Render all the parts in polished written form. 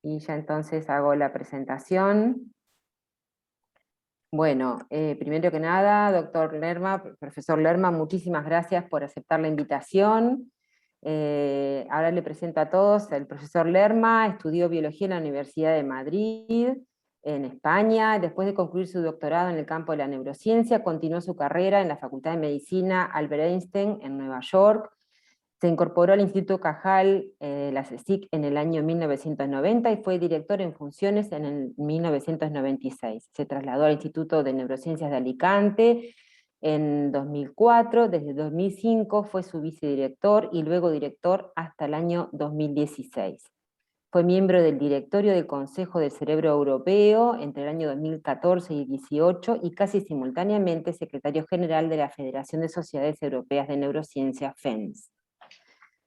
Y ya entonces hago la presentación. Bueno, primero que nada, doctor Lerma, profesor Lerma, muchísimas gracias por aceptar la invitación. Ahora le presento a todos, el profesor Lerma estudió biología en la Universidad de Madrid, en España. Después de concluir su doctorado en el campo de la neurociencia, continuó su carrera en la Facultad de Medicina Albert Einstein en Nueva York. Se incorporó al Instituto Cajal, la CSIC, en el año 1990 y fue director en funciones en el 1996. Se trasladó al Instituto de Neurociencias de Alicante en 2004, desde 2005 fue su vicedirector y luego director hasta el año 2016. Fue miembro del directorio del Consejo del Cerebro Europeo entre el año 2014 y 2018 y casi simultáneamente secretario general de la Federación de Sociedades Europeas de Neurociencia, FENS.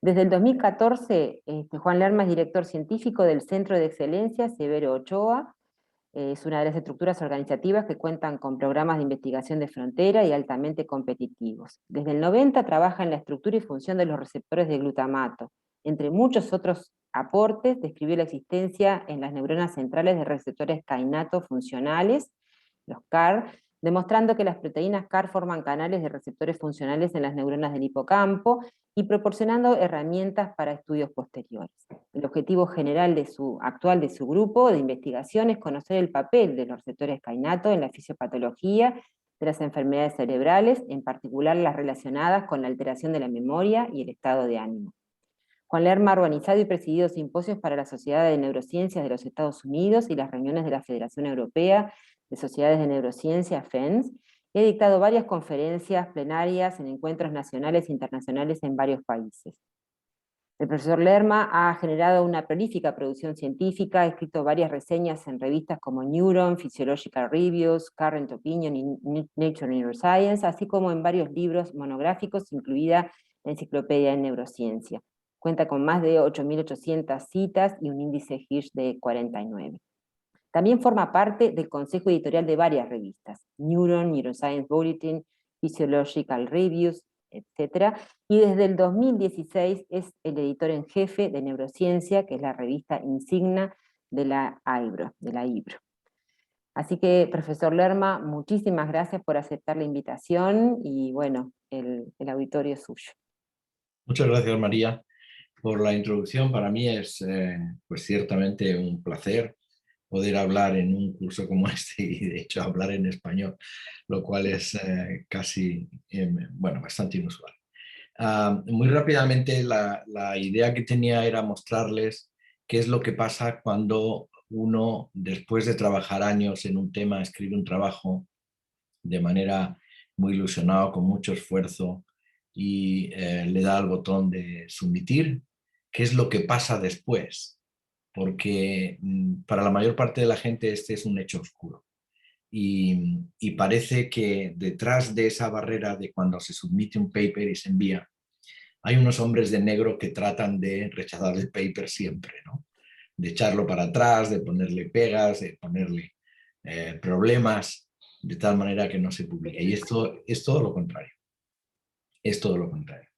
Desde el 2014, Juan Lerma es director científico del Centro de Excelencia Severo Ochoa. Es una de las estructuras organizativas que cuentan con programas de investigación de frontera y altamente competitivos. Desde el 90 trabaja en la estructura y función de los receptores de glutamato. Entre muchos otros aportes, describió la existencia en las neuronas centrales de receptores kainato funcionales, los CAR, demostrando que las proteínas CAR forman canales de receptores funcionales en las neuronas del hipocampo y proporcionando herramientas para estudios posteriores. El objetivo general actual de su grupo de investigación es conocer el papel de los receptores kainato en la fisiopatología de las enfermedades cerebrales, en particular las relacionadas con la alteración de la memoria y el estado de ánimo. Juan Lerma ha organizado y presidido simposios para la Sociedad de Neurociencias de los Estados Unidos y las reuniones de la Federación Europea de Sociedades de Neurociencia, FENS, y ha dictado varias conferencias plenarias en encuentros nacionales e internacionales en varios países. El profesor Lerma ha generado una prolífica producción científica, ha escrito varias reseñas en revistas como Neuron, Physiological Reviews, Current Opinion y Nature Neuroscience, así como en varios libros monográficos, incluida la Enciclopedia de Neurociencia. Cuenta con más de 8.800 citas y un índice Hirsch de 49. También forma parte del consejo editorial de varias revistas, Neuron, Neuroscience Bulletin, Physiological Reviews, etc. Y desde el 2016 es el editor en jefe de Neurociencia, que es la revista insignia de la IBRO. Así que, profesor Lerma, muchísimas gracias por aceptar la invitación y bueno, el auditorio es suyo. Muchas gracias, María, por la introducción. Para mí es pues ciertamente un placer poder hablar en un curso como este y de hecho hablar en español, lo cual es casi, bueno, bastante inusual. Muy rápidamente la idea que tenía era mostrarles qué es lo que pasa cuando uno, después de trabajar años en un tema, escribe un trabajo de manera muy ilusionado, con mucho esfuerzo, y le da al botón de submitir. ¿Qué es lo que pasa después? Porque para la mayor parte de la gente este es un hecho oscuro. Y parece que detrás de esa barrera de cuando se submite un paper y se envía, hay unos hombres de negro que tratan de rechazar el paper siempre, ¿no? De echarlo para atrás, de ponerle pegas, de ponerle problemas, de tal manera que no se publique. Y esto es todo lo contrario. Es todo lo contrario.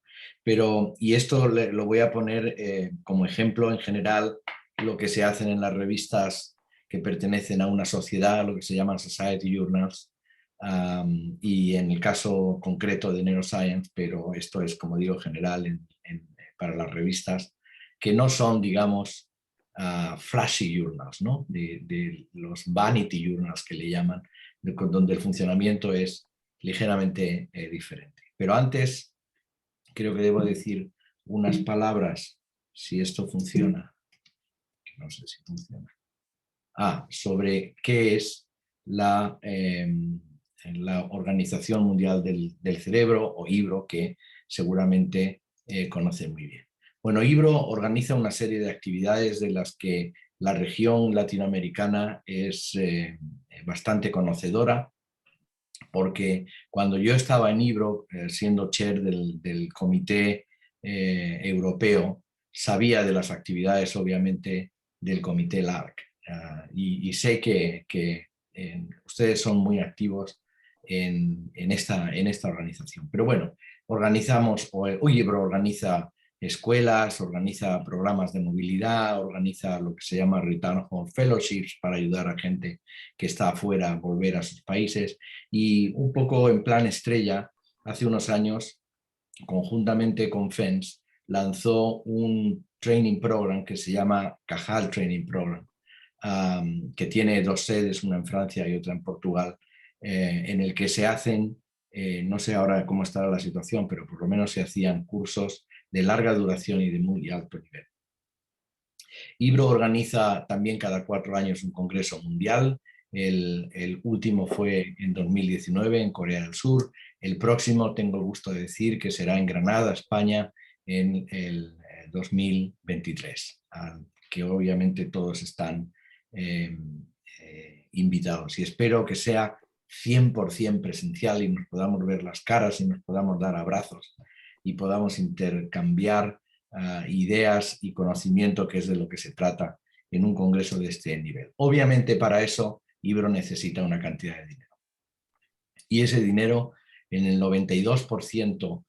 Pero, y esto lo voy a poner como ejemplo en general, lo que se hacen en las revistas que pertenecen a una sociedad, lo que se llaman Society Journals, y en el caso concreto de Neuroscience, pero esto es, como digo, general para las revistas, que no son, digamos, flashy journals, ¿no? De los vanity journals que le llaman, donde el funcionamiento es ligeramente diferente. Pero antes, creo que debo decir unas palabras, si esto funciona, que no sé si funciona, sobre qué es la Organización Mundial del Cerebro, o IBRO, que seguramente conocen muy bien. Bueno, IBRO organiza una serie de actividades de las que la región latinoamericana es bastante conocedora, porque cuando yo estaba en IBRO, siendo chair del comité europeo, sabía de las actividades, obviamente, del comité LARC. Y sé que ustedes son muy activos en esta organización. Pero bueno, IBRO organiza escuelas, organiza programas de movilidad, organiza lo que se llama Return Home Fellowships para ayudar a gente que está afuera a volver a sus países. Y un poco en plan estrella, hace unos años, conjuntamente con FENS, lanzó un training program que se llama Cajal Training Program, que tiene 2 sedes, una en Francia y otra en Portugal, en el que se hacen, no sé ahora cómo estará la situación, pero por lo menos se hacían cursos de larga duración y de muy alto nivel. IBRO organiza también cada 4 años un congreso mundial. El último fue en 2019 en Corea del Sur. El próximo tengo el gusto de decir que será en Granada, España, en el 2023, al que obviamente todos están invitados. Y espero que sea 100% presencial y nos podamos ver las caras y nos podamos dar abrazos y podamos intercambiar ideas y conocimiento, que es de lo que se trata en un congreso de este nivel. Obviamente para eso IBRO necesita una cantidad de dinero. Y ese dinero, en el 92%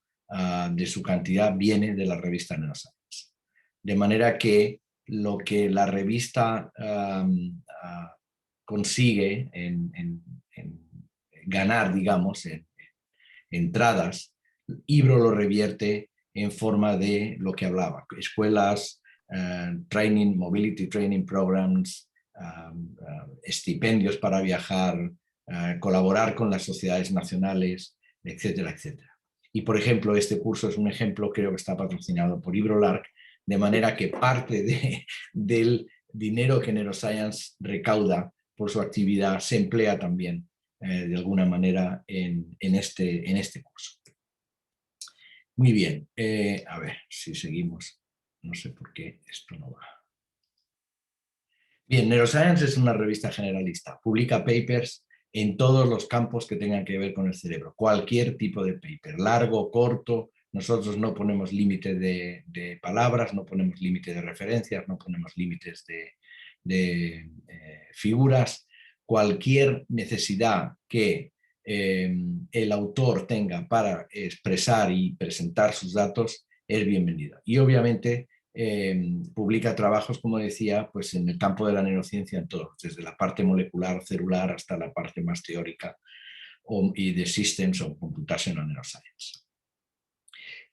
de su cantidad, viene de la revista Neuroscience. De manera que lo que la revista consigue en ganar, digamos, en entradas, IBRO lo revierte en forma de lo que hablaba, escuelas, training, mobility training programs, estipendios para viajar, colaborar con las sociedades nacionales, etcétera, etcétera. Y por ejemplo, este curso es un ejemplo, creo que está patrocinado por IBRO-LARC, de manera que parte del dinero que Neuroscience recauda por su actividad se emplea también de alguna manera en este curso. Muy bien, a ver si seguimos. No sé por qué esto no va. Bien, Neuroscience es una revista generalista. Publica papers en todos los campos que tengan que ver con el cerebro. Cualquier tipo de paper, largo, corto. Nosotros no ponemos límite de palabras, no ponemos límite de referencias, no ponemos límites de figuras. Cualquier necesidad que el autor tenga para expresar y presentar sus datos es bienvenida. Y obviamente publica trabajos, como decía, pues en el campo de la neurociencia en todo, desde la parte molecular, celular, hasta la parte más teórica y de Systems o Computational Neuroscience.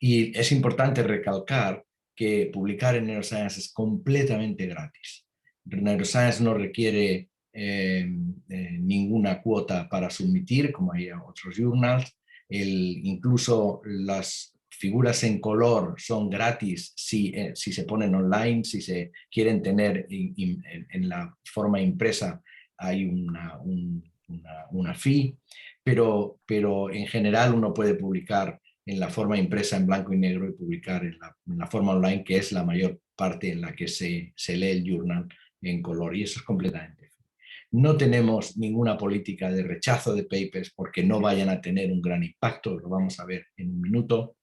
Y es importante recalcar que publicar en Neuroscience es completamente gratis. Neuroscience no requiere ninguna cuota para submitir, como hay otros journals. Incluso las figuras en color son gratis si se ponen online, si se quieren tener en la forma impresa hay una fee, pero en general uno puede publicar en la forma impresa en blanco y negro y publicar en la forma online, que es la mayor parte en la que se lee el journal en color, y eso es completamente free. No tenemos ninguna política de rechazo de papers porque no vayan a tener un gran impacto, lo vamos a ver en un minuto.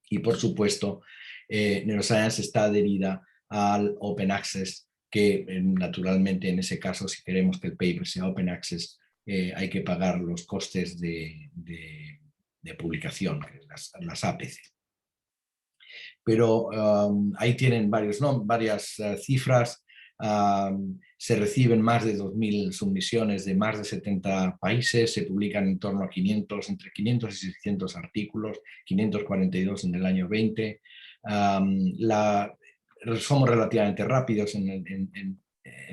Y por supuesto, Neuroscience está adherida al Open Access, que naturalmente en ese caso, si queremos que el paper sea Open Access, hay que pagar los costes de publicación, las APC. Pero ahí tienen varias cifras. Se reciben más de 2.000 submisiones de más de 70 países, se publican en torno a entre 500 y 600 artículos, 542 en el año 20. Somos relativamente rápidos en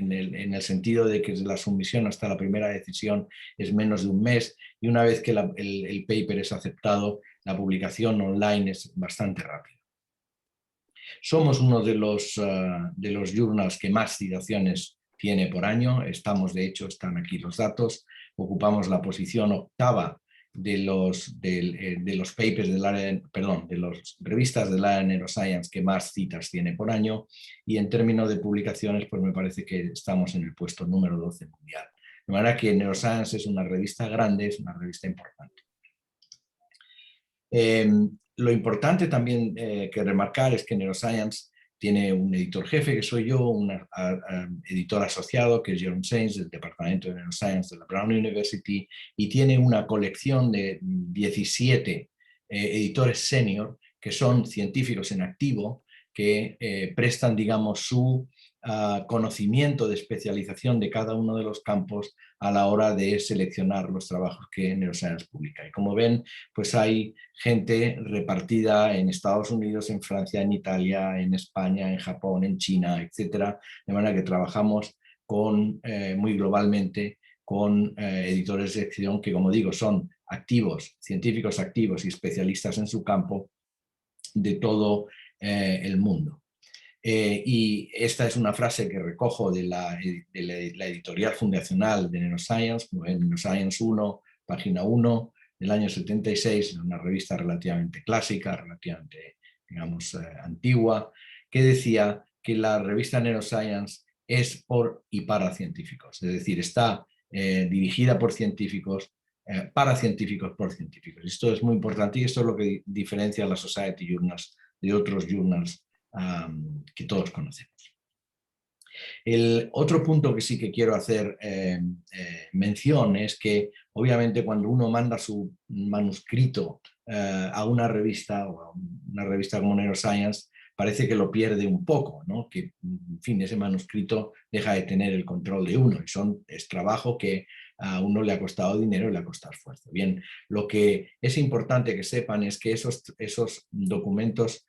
el sentido de que desde la submisión hasta la primera decisión es menos de un mes, y una vez que el paper es aceptado, la publicación online es bastante rápida. Somos uno de los journals que más citaciones tiene por año. Estamos, de hecho, están aquí los datos. Ocupamos la posición 8ª de los papers del área, de las revistas del área de Neuroscience que más citas tiene por año, y en términos de publicaciones, pues me parece que estamos en el puesto número 12 mundial. De manera que Neuroscience es una revista grande, es una revista importante. Lo importante también que remarcar es que Neuroscience tiene un editor jefe, que soy yo, un editor asociado, que es Jerome Sainz, del Departamento de Neuroscience de la Brown University, y tiene una colección de 17 editores senior que son científicos en activo, que prestan, digamos, su conocimiento de especialización de cada uno de los campos a la hora de seleccionar los trabajos que Neuroscience publica. Y como ven, pues hay gente repartida en Estados Unidos, en Francia, en Italia, en España, en Japón, en China, etcétera, de manera que trabajamos muy globalmente con editores de sección que, como digo, son activos, científicos activos y especialistas en su campo de todo el mundo. Y esta es una frase que recojo de la editorial fundacional de Neuroscience, en Neuroscience 1, página 1, del año 76, una revista relativamente clásica, relativamente, digamos, antigua, que decía que la revista Neuroscience es por y para científicos, es decir, está dirigida por científicos, para científicos, por científicos. Esto es muy importante y esto es lo que diferencia a las Society Journals de otros journals que todos conocemos. El otro punto que sí que quiero hacer mención es que obviamente cuando uno manda su manuscrito a una revista o a una revista como Neuroscience, parece que lo pierde un poco, ¿no? Que en fin, ese manuscrito deja de tener el control de uno y es trabajo que a uno le ha costado dinero y le ha costado esfuerzo. Bien, lo que es importante que sepan es que esos documentos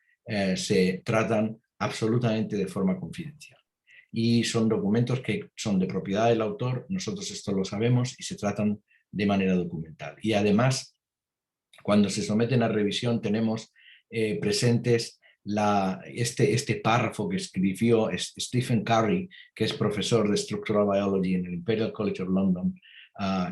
se tratan absolutamente de forma confidencial. Y son documentos que son de propiedad del autor, nosotros esto lo sabemos y se tratan de manera documental. Y además, cuando se someten a revisión tenemos presentes este párrafo que escribió Stephen Curry, que es profesor de Structural Biology en el Imperial College of London,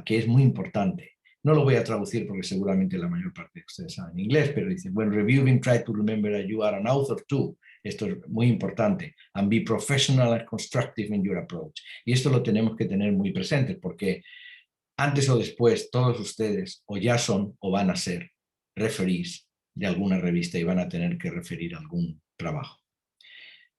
que es muy importante. No lo voy a traducir porque seguramente la mayor parte de ustedes saben inglés, pero dice, when reviewing, try to remember that you are an author too. Esto es muy importante. And be professional and constructive in your approach. Y esto lo tenemos que tener muy presente porque antes o después todos ustedes o ya son o van a ser referees de alguna revista y van a tener que referir algún trabajo.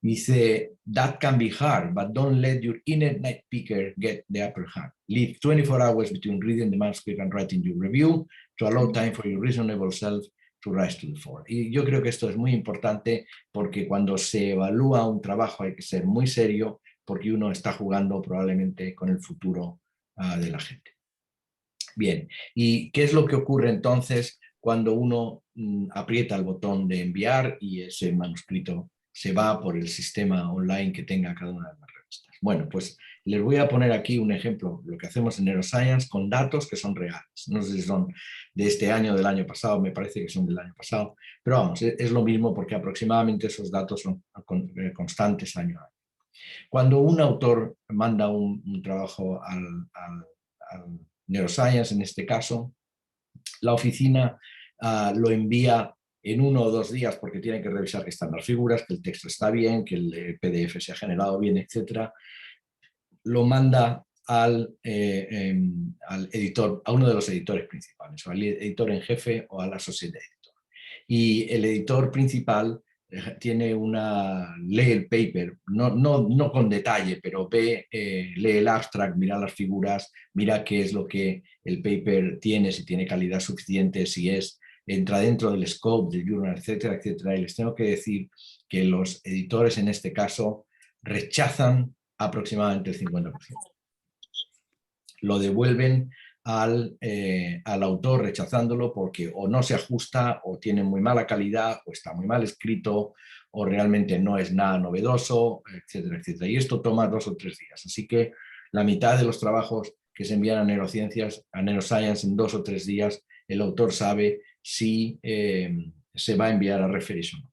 Dice, that can be hard, but don't let your inner night picker get the upper hand. Leave 24 hours between reading the manuscript and writing your review to allow time for your reasonable self to rise to the fore. Y yo creo que esto es muy importante porque cuando se evalúa un trabajo hay que ser muy serio porque uno está jugando probablemente con el futuro de la gente. Bien, ¿y qué es lo que ocurre entonces cuando uno aprieta el botón de enviar y ese manuscrito se va por el sistema online que tenga cada una de las revistas? Bueno, pues les voy a poner aquí un ejemplo, lo que hacemos en Neuroscience con datos que son reales. No sé si son de este año o del año pasado, me parece que son del año pasado, pero vamos, es lo mismo porque aproximadamente esos datos son constantes año a año. Cuando un autor manda un trabajo al Neuroscience, en este caso, la oficina lo envía en 1 o 2 días porque tiene que revisar que están las figuras, que el texto está bien, que el PDF se ha generado bien, etc. Lo manda al editor, a uno de los editores principales, o al editor en jefe o al associate editor. Y el editor principal lee el paper, no con detalle, pero lee el abstract, mira las figuras, mira qué es lo que el paper tiene, si tiene calidad suficiente, si entra dentro del scope del journal, etcétera, etcétera. Y les tengo que decir que los editores en este caso rechazan aproximadamente el 50%. Lo devuelven al autor rechazándolo porque o no se ajusta o tiene muy mala calidad o está muy mal escrito o realmente no es nada novedoso, etcétera, etcétera. Y esto toma 2 o 3 días. Así que la mitad de los trabajos que se envían a Neuroscience en 2 o 3 días, el autor sabe si se va a enviar a referees o no.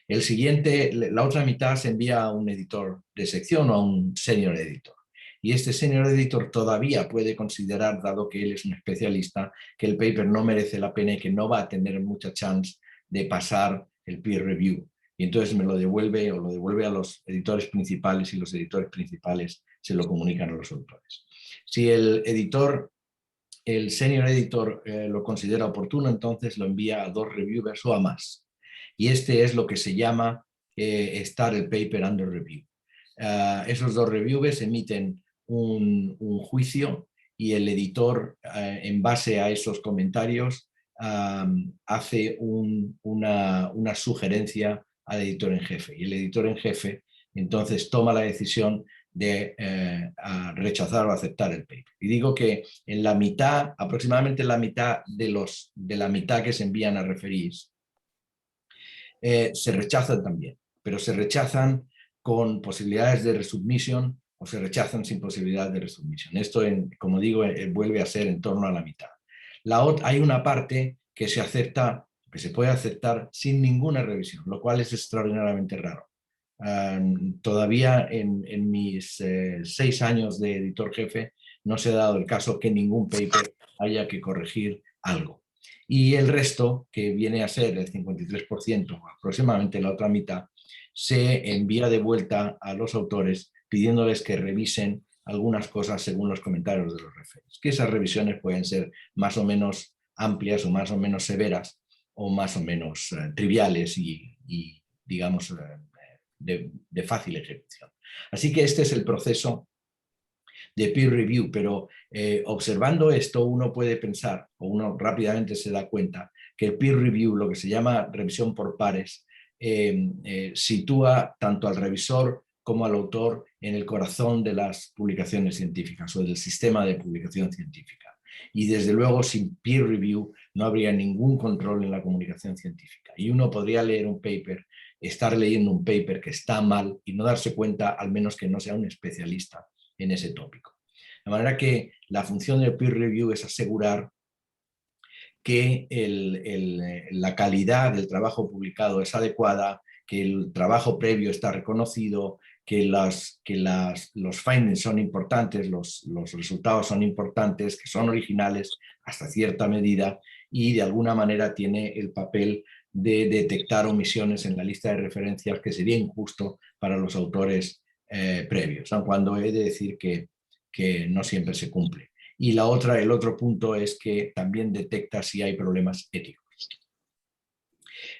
La otra mitad se envía a un editor de sección o a un senior editor. Y este senior editor todavía puede considerar, dado que él es un especialista, que el paper no merece la pena y que no va a tener mucha chance de pasar el peer review. Y entonces me lo devuelve o lo devuelve a los editores principales y los editores principales se lo comunican a los autores. Si el senior editor lo considera oportuno, entonces lo envía a 2 reviewers o a más. Y este es lo que se llama estar el paper under review. Esos 2 reviewers emiten un juicio y el editor, en base a esos comentarios, hace una sugerencia al editor en jefe, y el editor en jefe entonces toma la decisión de rechazar o aceptar el paper. Y digo que en la mitad, aproximadamente la mitad de la mitad que se envían a referees, se rechazan también, pero se rechazan con posibilidades de resubmission o se rechazan sin posibilidad de resubmission. Esto, como digo, vuelve a ser en torno a la mitad. Hay una parte que se acepta, que se puede aceptar sin ninguna revisión, lo cual es extraordinariamente raro. Todavía en mis 6 años de editor jefe no se ha dado el caso que ningún paper haya que corregir algo. Y el resto, que viene a ser el 53%, aproximadamente la otra mitad, se envía de vuelta a los autores pidiéndoles que revisen algunas cosas según los comentarios de los referees. Que esas revisiones pueden ser más o menos amplias o más o menos severas o más o menos triviales y digamos, de fácil ejecución. Así que este es el proceso de peer review, pero observando esto uno puede pensar, o uno rápidamente se da cuenta, que el peer review, lo que se llama revisión por pares, sitúa tanto al revisor como al autor en el corazón de las publicaciones científicas o del sistema de publicación científica. Y desde luego sin peer review no habría ningún control en la comunicación científica. Y uno podría leer un paper, estar leyendo un paper que está mal y no darse cuenta, al menos que no sea un especialista en ese tópico. De manera que la función del peer review es asegurar que la calidad del trabajo publicado es adecuada, que el trabajo previo está reconocido, que los findings son importantes, los resultados son importantes, que son originales hasta cierta medida y de alguna manera tiene el papel de detectar omisiones en la lista de referencias que sería injusto para los autores previos, aun cuando he de decir que no siempre se cumple. Y el otro punto es que también detecta si hay problemas éticos.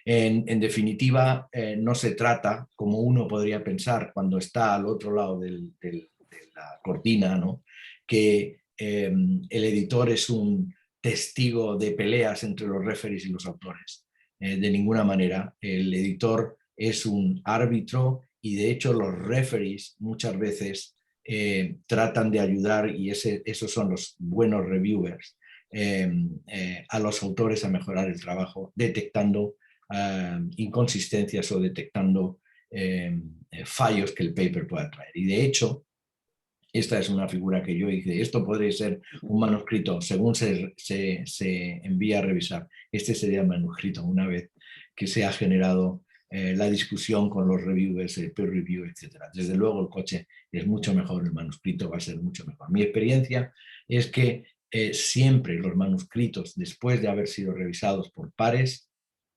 En definitiva, no se trata, como uno podría pensar cuando está al otro lado de la cortina, ¿no? Que el editor es un testigo de peleas entre los referees y los autores. De ninguna manera. El editor es un árbitro y de hecho los referees muchas veces tratan de ayudar, y esos son los buenos reviewers, a los autores a mejorar el trabajo, detectando inconsistencias o detectando fallos que el paper pueda traer. Y de hecho, esta es una figura que yo hice. Esto podría ser un manuscrito según se envía a revisar. Este sería el manuscrito una vez que se ha generado la discusión con los reviewers, el peer review, etc. Desde luego el coche es mucho mejor, el manuscrito va a ser mucho mejor. Mi experiencia es que siempre los manuscritos, después de haber sido revisados por pares,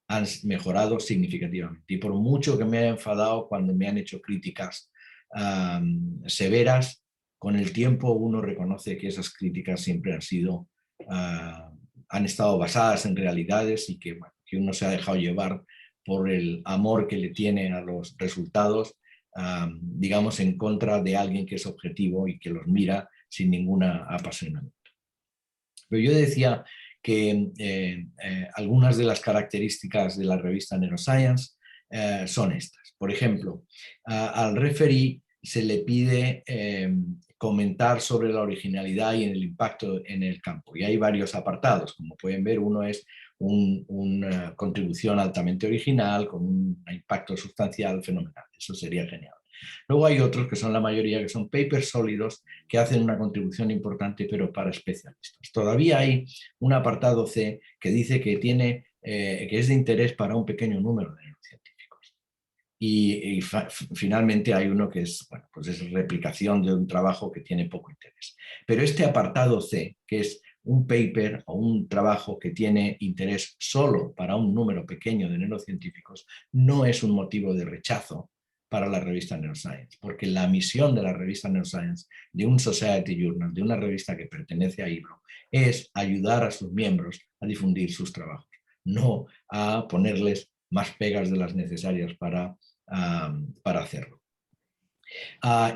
han mejorado significativamente. Y por mucho que me haya enfadado cuando me han hecho críticas severas, con el tiempo uno reconoce que esas críticas siempre han estado basadas en realidades y que, bueno, que uno se ha dejado llevar por el amor que le tiene a los resultados, digamos, en contra de alguien que es objetivo y que los mira sin ninguna apasionamiento. Pero yo decía que algunas de las características de la revista Neuroscience son estas. Por ejemplo, al referee se le pide comentar sobre la originalidad y el impacto en el campo. Y hay varios apartados. Como pueden ver, uno es una contribución altamente original con un impacto sustancial fenomenal. Eso sería genial. Luego hay otros, que son la mayoría, que son papers sólidos, que hacen una contribución importante, pero para especialistas. Todavía hay un apartado C que dice que es de interés para un pequeño número de científicos. Y finalmente hay uno que es, bueno, pues es replicación de un trabajo que tiene poco interés. Pero este apartado C, que es un paper o un trabajo que tiene interés solo para un número pequeño de neurocientíficos, no es un motivo de rechazo para la revista Neuroscience, porque la misión de la revista Neuroscience, de un Society Journal, de una revista que pertenece a IBRO, es ayudar a sus miembros a difundir sus trabajos, no a ponerles más pegas de las necesarias para hacerlo.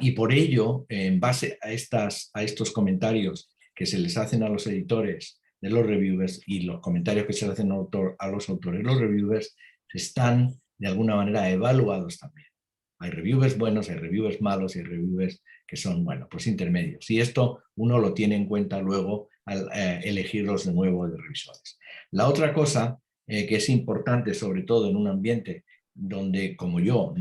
Y por ello, en base a estos comentarios que se les hacen a los editores de los reviewers y los comentarios que se le hacen a los autores, los reviewers están de alguna manera evaluados también. Hay reviewers buenos, hay reviewers malos y hay reviewers que son, bueno, pues intermedios. Y esto uno lo tiene en cuenta luego al elegirlos de nuevo de revisores. La otra cosa que es importante, sobre todo en un ambiente donde, como yo,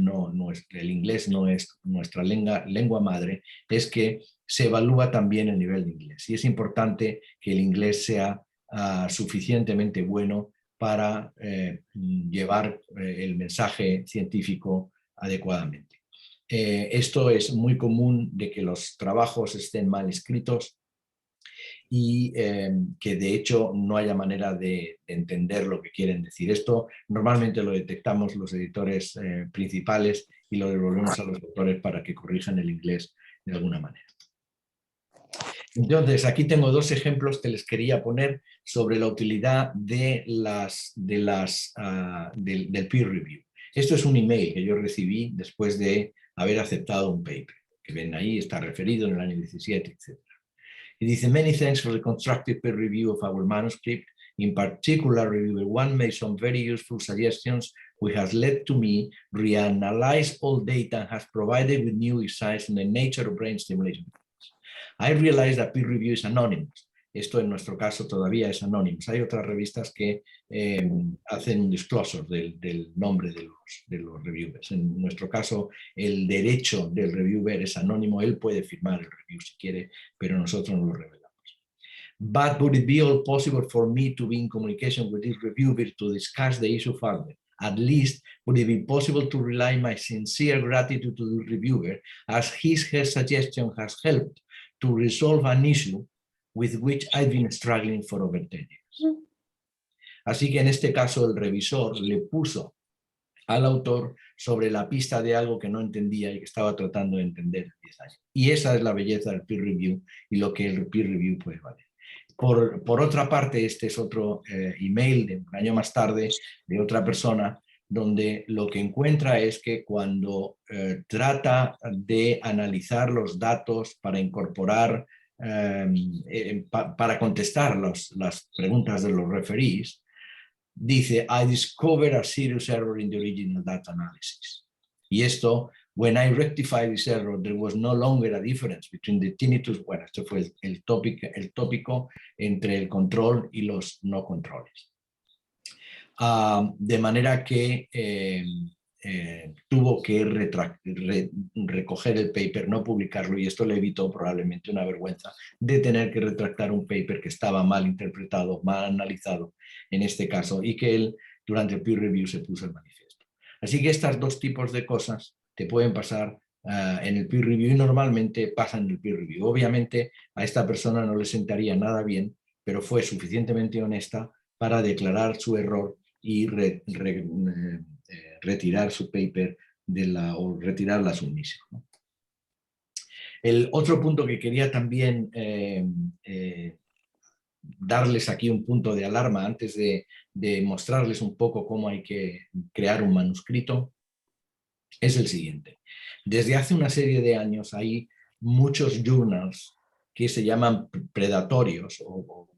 el inglés no es nuestra lengua madre, es que se evalúa también el nivel de inglés. Y es importante que el inglés sea suficientemente bueno para llevar el mensaje científico adecuadamente. Esto es muy común de que los trabajos estén mal escritos y que de hecho no haya manera de entender lo que quieren decir. Esto normalmente lo detectamos los editores principales y lo devolvemos a los autores para que corrijan el inglés de alguna manera. Entonces, aquí tengo dos ejemplos que les quería poner sobre la utilidad del peer review. Esto es un email que yo recibí después de haber aceptado un paper, que ven ahí, está referido en el año 17, etc. Y dice, many thanks for the constructive peer review of our manuscript. In particular, reviewer one made some very useful suggestions which has led to me reanalyze all data and has provided with new insights on the nature of brain stimulation. I realized that peer review is anonymous. Esto en nuestro caso todavía es anónimo. Hay otras revistas que hacen un disclosure del nombre de los reviewers. En nuestro caso, el derecho del reviewer es anónimo. Él puede firmar el review si quiere, pero nosotros no lo revelamos. But would it be all possible for me to be in communication with this reviewer to discuss the issue further? At least, would it be possible to rely my sincere gratitude to the reviewer as her suggestion has helped to resolve an issue with which I've been struggling for over 10 years. Así que en este caso el revisor le puso al autor sobre la pista de algo que no entendía y que estaba tratando de entender en 10 años. Y esa es la belleza del peer review y lo que el peer review puede valer. Por otra parte, este es otro email de un año más tarde de otra persona donde lo que encuentra es que cuando trata de analizar los datos para incorporar, para contestar las preguntas de los referees, dice, I discovered a serious error in the original data analysis. Y esto, when I rectified this error, there was no longer a difference between the tinnitus, bueno, esto fue el tópico entre el control y los no controles. De manera que tuvo que recoger el paper, no publicarlo, y esto le evitó probablemente una vergüenza de tener que retractar un paper que estaba mal interpretado, mal analizado en este caso, y que él durante el peer review se puso en manifiesto. Así que estos dos tipos de cosas te pueden pasar en el peer review y normalmente pasan en el peer review. Obviamente a esta persona no le sentaría nada bien, pero fue suficientemente honesta para declarar su error y retirar su paper o retirar la sumisión, ¿no? El otro punto que quería también darles aquí un punto de alarma antes de mostrarles un poco cómo hay que crear un manuscrito es el siguiente. Desde hace una serie de años hay muchos journals que se llaman predatorios o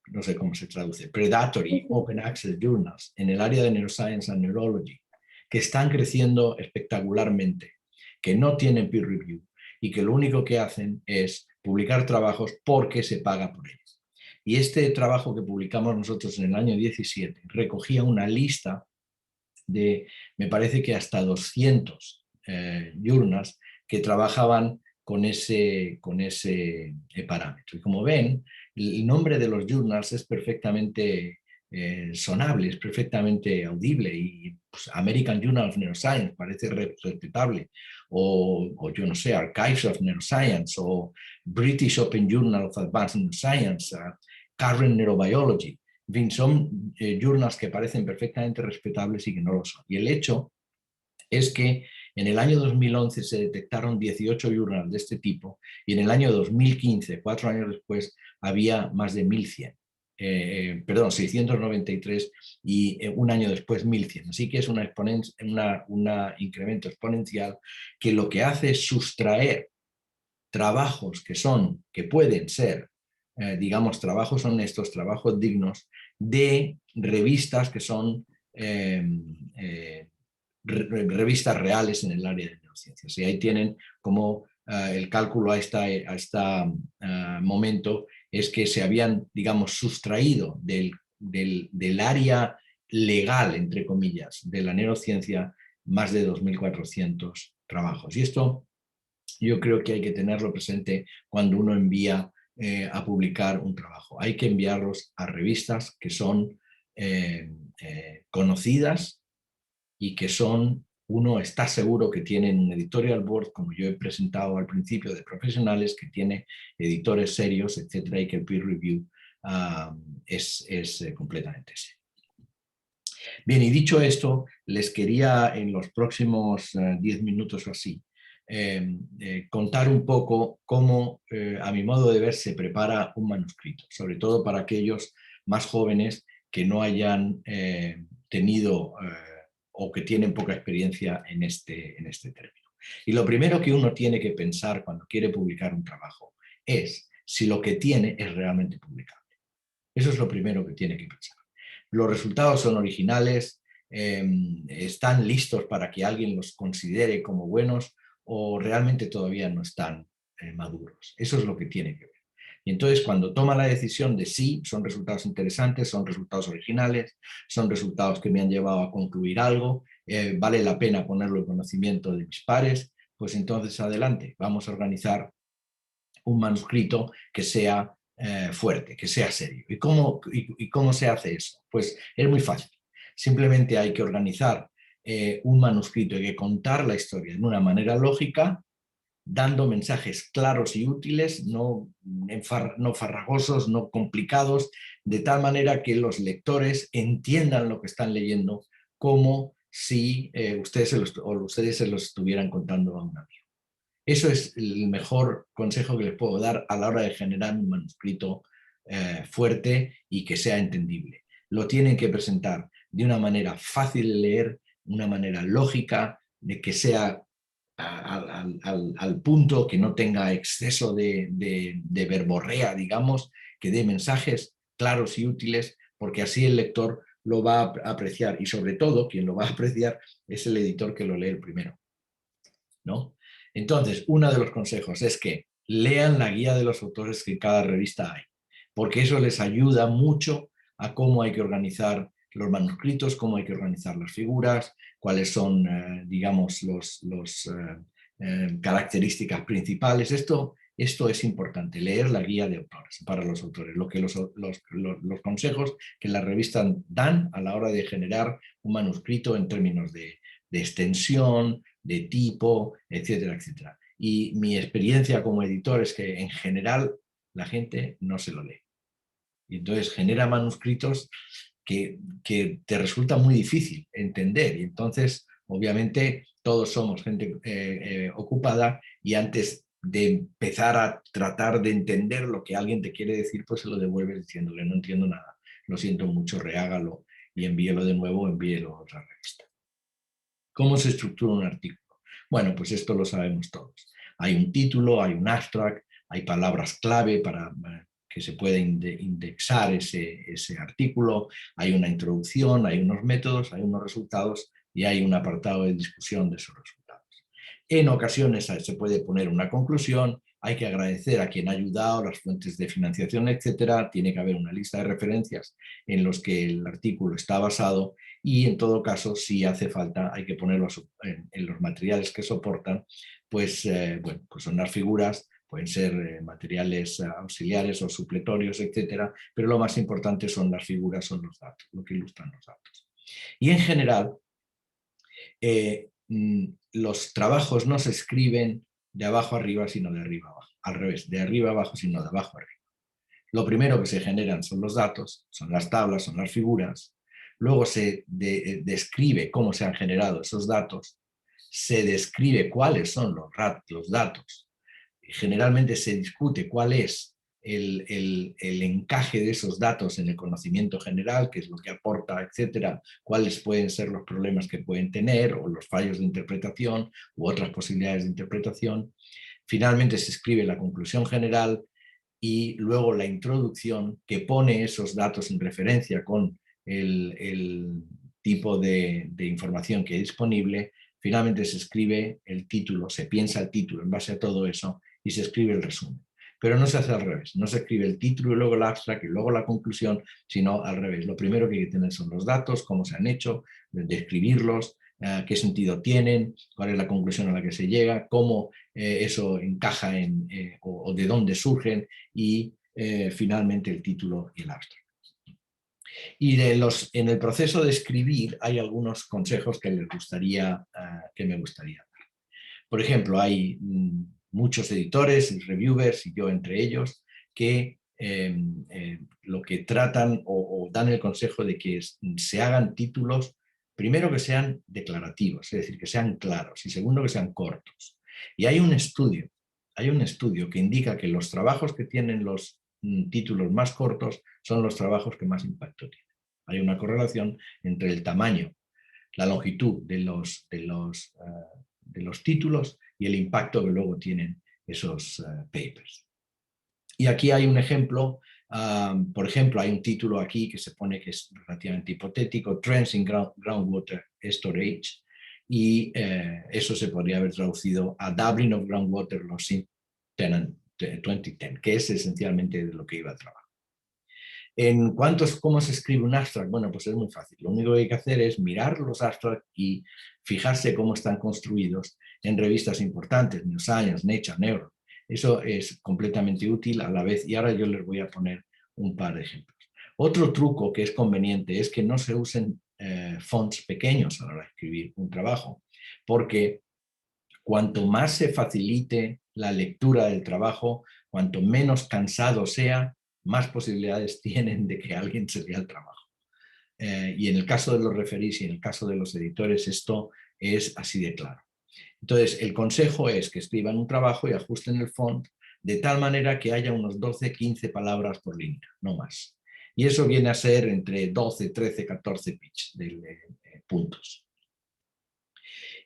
no sé cómo se traduce, predatory open access journals en el área de neuroscience and neurology, que están creciendo espectacularmente, que no tienen peer review y que lo único que hacen es publicar trabajos porque se paga por ellos. Y este trabajo que publicamos nosotros en el año 17 recogía una lista de, me parece que hasta 200 journals que trabajaban con ese parámetro. Y como ven, el nombre de los journals es perfectamente sonable, es perfectamente audible y pues, American Journal of Neuroscience parece respetable o yo no sé, Archives of Neuroscience o British Open Journal of Advanced Neuroscience, Current Neurobiology. En fin, son journals que parecen perfectamente respetables y que no lo son. Y el hecho es que en el año 2011 se detectaron 18 journals de este tipo y en el año 2015, 4 años después, había más de 1.100. 693 y un año después 1.100. Así que es un incremento exponencial que lo que hace es sustraer trabajos que pueden ser digamos, trabajos honestos, trabajos dignos de revistas que son revistas reales en el área de neurociencias. Y ahí tienen como el cálculo a este momento es que se habían, digamos, sustraído del área legal, entre comillas, de la neurociencia más de 2.400 trabajos. Y esto yo creo que hay que tenerlo presente cuando uno envía a publicar un trabajo. Hay que enviarlos a revistas que son conocidas y que uno está seguro que tienen un editorial board, como yo he presentado al principio, de profesionales, que tiene editores serios, etcétera, y que el peer review es completamente serio. Bien, y dicho esto, les quería en los próximos 10 minutos o así contar un poco cómo, a mi modo de ver, se prepara un manuscrito, sobre todo para aquellos más jóvenes que no hayan tenido o que tienen poca experiencia en este término. Y lo primero que uno tiene que pensar cuando quiere publicar un trabajo es si lo que tiene es realmente publicable. Eso es lo primero que tiene que pensar. Los resultados son originales, están listos para que alguien los considere como buenos o realmente todavía no están maduros. Eso es lo que tiene que ver. Y entonces cuando toma la decisión de sí, son resultados interesantes, son resultados originales, son resultados que me han llevado a concluir algo, vale la pena ponerlo en conocimiento de mis pares, pues entonces adelante, vamos a organizar un manuscrito que sea fuerte, que sea serio. ¿Y cómo se hace eso? Pues es muy fácil. Simplemente hay que organizar un manuscrito, hay que contar la historia de una manera lógica, dando mensajes claros y útiles, no farragosos, no complicados, de tal manera que los lectores entiendan lo que están leyendo como si ustedes se los estuvieran contando a un amigo. Eso es el mejor consejo que les puedo dar a la hora de generar un manuscrito fuerte y que sea entendible. Lo tienen que presentar de una manera fácil de leer, una manera lógica, de que sea al punto, que no tenga exceso de verborrea, digamos, que dé mensajes claros y útiles, porque así el lector lo va a apreciar y sobre todo quien lo va a apreciar es el editor que lo lee el primero, ¿no? Entonces, uno de los consejos es que lean la guía de los autores que en cada revista hay, porque eso les ayuda mucho a cómo hay que organizar los manuscritos, cómo hay que organizar las figuras, cuáles son, digamos, los características principales. Esto es importante, leer la guía de autores para los autores, lo que los consejos que las revistas dan a la hora de generar un manuscrito en términos de extensión, de tipo, etcétera, etcétera. Y mi experiencia como editor es que en general la gente no se lo lee. Y entonces genera manuscritos que te resulta muy difícil entender. Y entonces, obviamente, todos somos gente ocupada y antes de empezar a tratar de entender lo que alguien te quiere decir, pues se lo devuelves diciéndole, no entiendo nada, lo siento mucho, rehágalo y envíelo de nuevo, envíelo a otra revista. ¿Cómo se estructura un artículo? Bueno, pues esto lo sabemos todos. Hay un título, hay un abstract, hay palabras clave para que se pueda indexar ese artículo, hay una introducción, hay unos métodos, hay unos resultados y hay un apartado de discusión de esos resultados. En ocasiones se puede poner una conclusión, hay que agradecer a quien ha ayudado, las fuentes de financiación, etcétera. Tiene que haber una lista de referencias en los que el artículo está basado y en todo caso, si hace falta, hay que ponerlo en los materiales que soportan, pues, bueno, pues son las figuras, pueden ser materiales auxiliares o supletorios, etcétera, pero lo más importante son las figuras, son los datos, lo que ilustran los datos. Y en general, los trabajos no se escriben de abajo arriba, sino de arriba abajo. Al revés, de arriba abajo, sino de abajo arriba. Lo primero que se generan son los datos, son las tablas, son las figuras. Luego se describe cómo se han generado esos datos. Se describe cuáles son los datos. Generalmente se discute cuál es el encaje de esos datos en el conocimiento general, qué es lo que aporta, etcétera, cuáles pueden ser los problemas que pueden tener o los fallos de interpretación u otras posibilidades de interpretación. Finalmente se escribe la conclusión general y luego la introducción que pone esos datos en referencia con el tipo de información que es disponible. Finalmente se escribe el título, se piensa el título en base a todo eso y se escribe el resumen. Pero no se hace al revés, no se escribe el título y luego el abstract y luego la conclusión, sino al revés. Lo primero que hay que tener son los datos, cómo se han hecho, describirlos, qué sentido tienen, cuál es la conclusión a la que se llega, cómo eso encaja o de dónde surgen y finalmente el título y el abstract. Y en el proceso de escribir hay algunos consejos que me gustaría dar. Por ejemplo, hay muchos editores y reviewers, y yo entre ellos, que lo que tratan o dan el consejo de que se hagan títulos, primero que sean declarativos, es decir, que sean claros, y segundo que sean cortos. Y hay un estudio que indica que los trabajos que tienen los títulos más cortos son los trabajos que más impacto tienen. Hay una correlación entre el tamaño, la longitud de los títulos y el impacto que luego tienen esos papers. Y aquí hay un ejemplo, por ejemplo, hay un título aquí que se pone que es relativamente hipotético, Trends in Groundwater Storage, y eso se podría haber traducido a Doubling of Groundwater Loss in 2010, que es esencialmente de lo que iba a trabajar. En cuanto a cómo se escribe un abstract, bueno, pues es muy fácil. Lo único que hay que hacer es mirar los abstracts y fijarse cómo están construidos en revistas importantes, New Science, Nature, Neuro. Eso es completamente útil a la vez y ahora yo les voy a poner un par de ejemplos. Otro truco que es conveniente es que no se usen fonts pequeños a la hora de escribir un trabajo, porque cuanto más se facilite la lectura del trabajo, cuanto menos cansado sea, más posibilidades tienen de que alguien se vea el trabajo. Y en el caso de los referees y en el caso de los editores, esto es así de claro. Entonces, el consejo es que escriban un trabajo y ajusten el font de tal manera que haya unos 12, 15 palabras por línea, no más. Y eso viene a ser entre 12, 13, 14 pitch de puntos.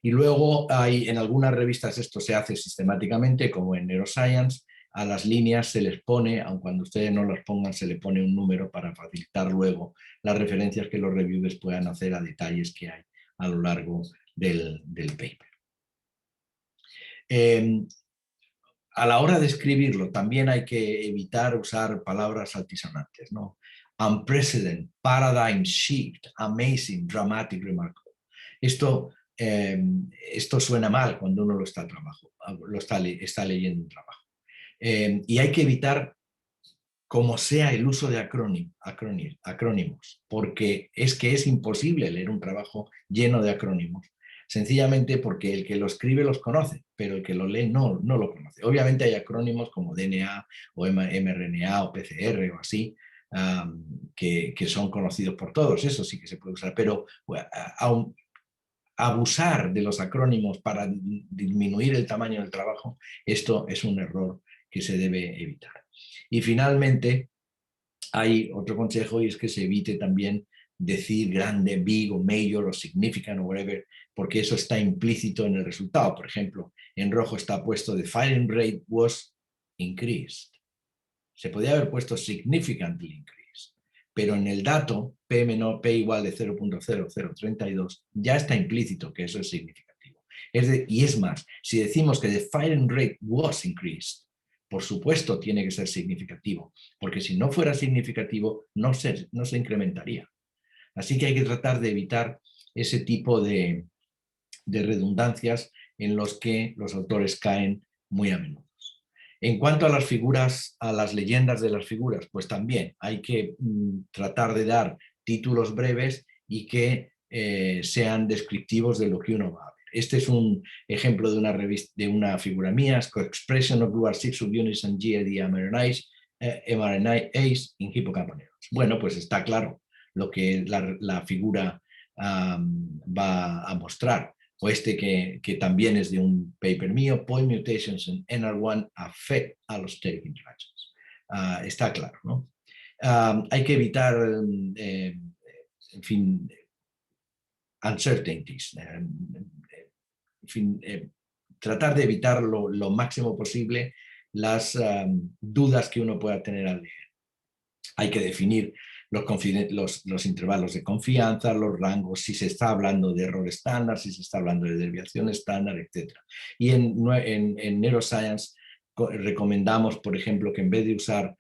Y luego hay en algunas revistas esto se hace sistemáticamente, como en Neuroscience, a las líneas se les pone, aun cuando ustedes no las pongan, se le pone un número para facilitar luego las referencias que los reviewers puedan hacer a detalles que hay a lo largo del paper. A la hora de escribirlo también hay que evitar usar palabras altisonantes, ¿no? Unprecedented, paradigm shift, amazing, dramatic, remarkable. Esto suena mal cuando uno lo está leyendo un trabajo. Y hay que evitar, como sea, el uso de acrónimos, porque es imposible leer un trabajo lleno de acrónimos, sencillamente porque el que lo escribe los conoce, pero el que lo lee no lo conoce. Obviamente hay acrónimos como DNA o mRNA o PCR o así, que son conocidos por todos, eso sí que se puede usar, pero abusar de los acrónimos para disminuir el tamaño del trabajo, esto es un error que se debe evitar. Y finalmente, hay otro consejo y es que se evite también decir grande, big o major o significant o whatever, porque eso está implícito en el resultado. Por ejemplo, en rojo está puesto the firing rate was increased. Se podría haber puesto significantly increased, pero en el dato P igual de 0.0032 ya está implícito que eso es significativo. Y es más, si decimos que the firing rate was increased, por supuesto tiene que ser significativo, porque si no fuera significativo no se incrementaría. Así que hay que tratar de evitar ese tipo de redundancias en los que los autores caen muy a menudo. En cuanto a las figuras, a las leyendas de las figuras, pues también hay que tratar de dar títulos breves y que sean descriptivos de lo que uno va a ver. Este es un ejemplo de una revista, de una figura mía, Co-expression of Gluar 6 subunits and GAD mRNAs in hippocampal neurons. Bueno, pues está claro lo que la figura va a mostrar. O este que también es de un paper mío, Point Mutations in NR1 affect allosteric interactions. Está claro, ¿no? Hay que evitar, en fin, uncertainties. En fin, tratar de evitar lo máximo posible las dudas que uno pueda tener al leer. Hay que definir los intervalos de confianza, los rangos, si se está hablando de error estándar, si se está hablando de desviación estándar, etc. Y en Neuroscience recomendamos, por ejemplo, que en vez de usar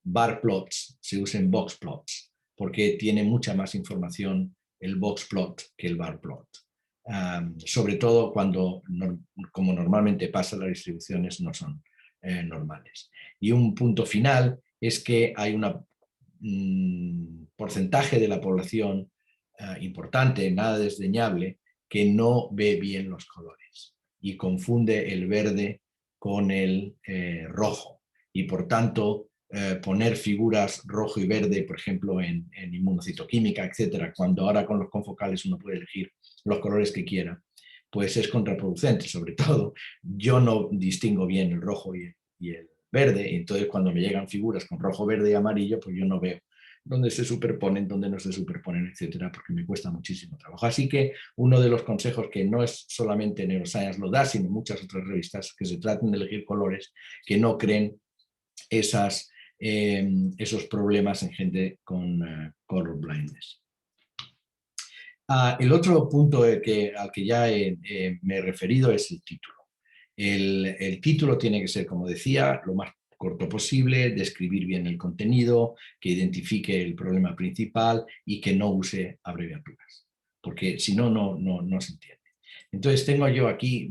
bar plots, se usen box plots, porque tiene mucha más información el box plot que el bar plot. Sobre todo cuando, como normalmente pasa, las distribuciones no son normales. Y un punto final es que hay un porcentaje de la población importante, nada desdeñable, que no ve bien los colores y confunde el verde con el rojo. Y por tanto, poner figuras rojo y verde, por ejemplo, en inmunocitoquímica, etcétera, cuando ahora con los confocales uno puede elegir los colores que quiera, pues es contraproducente. Sobre todo, yo no distingo bien el rojo y el verde, y entonces cuando me llegan figuras con rojo, verde y amarillo, pues yo no veo dónde se superponen, dónde no se superponen, etcétera, porque me cuesta muchísimo trabajo. Así que uno de los consejos que no es solamente Neuroscience lo da, sino muchas otras revistas, que se traten de elegir colores que no creen esos problemas en gente con color blindness. El otro punto al que ya me he referido es el título. El título tiene que ser, como decía, lo más corto posible, describir bien el contenido, que identifique el problema principal y que no use abreviaturas, porque si no, no se entiende. Entonces tengo yo aquí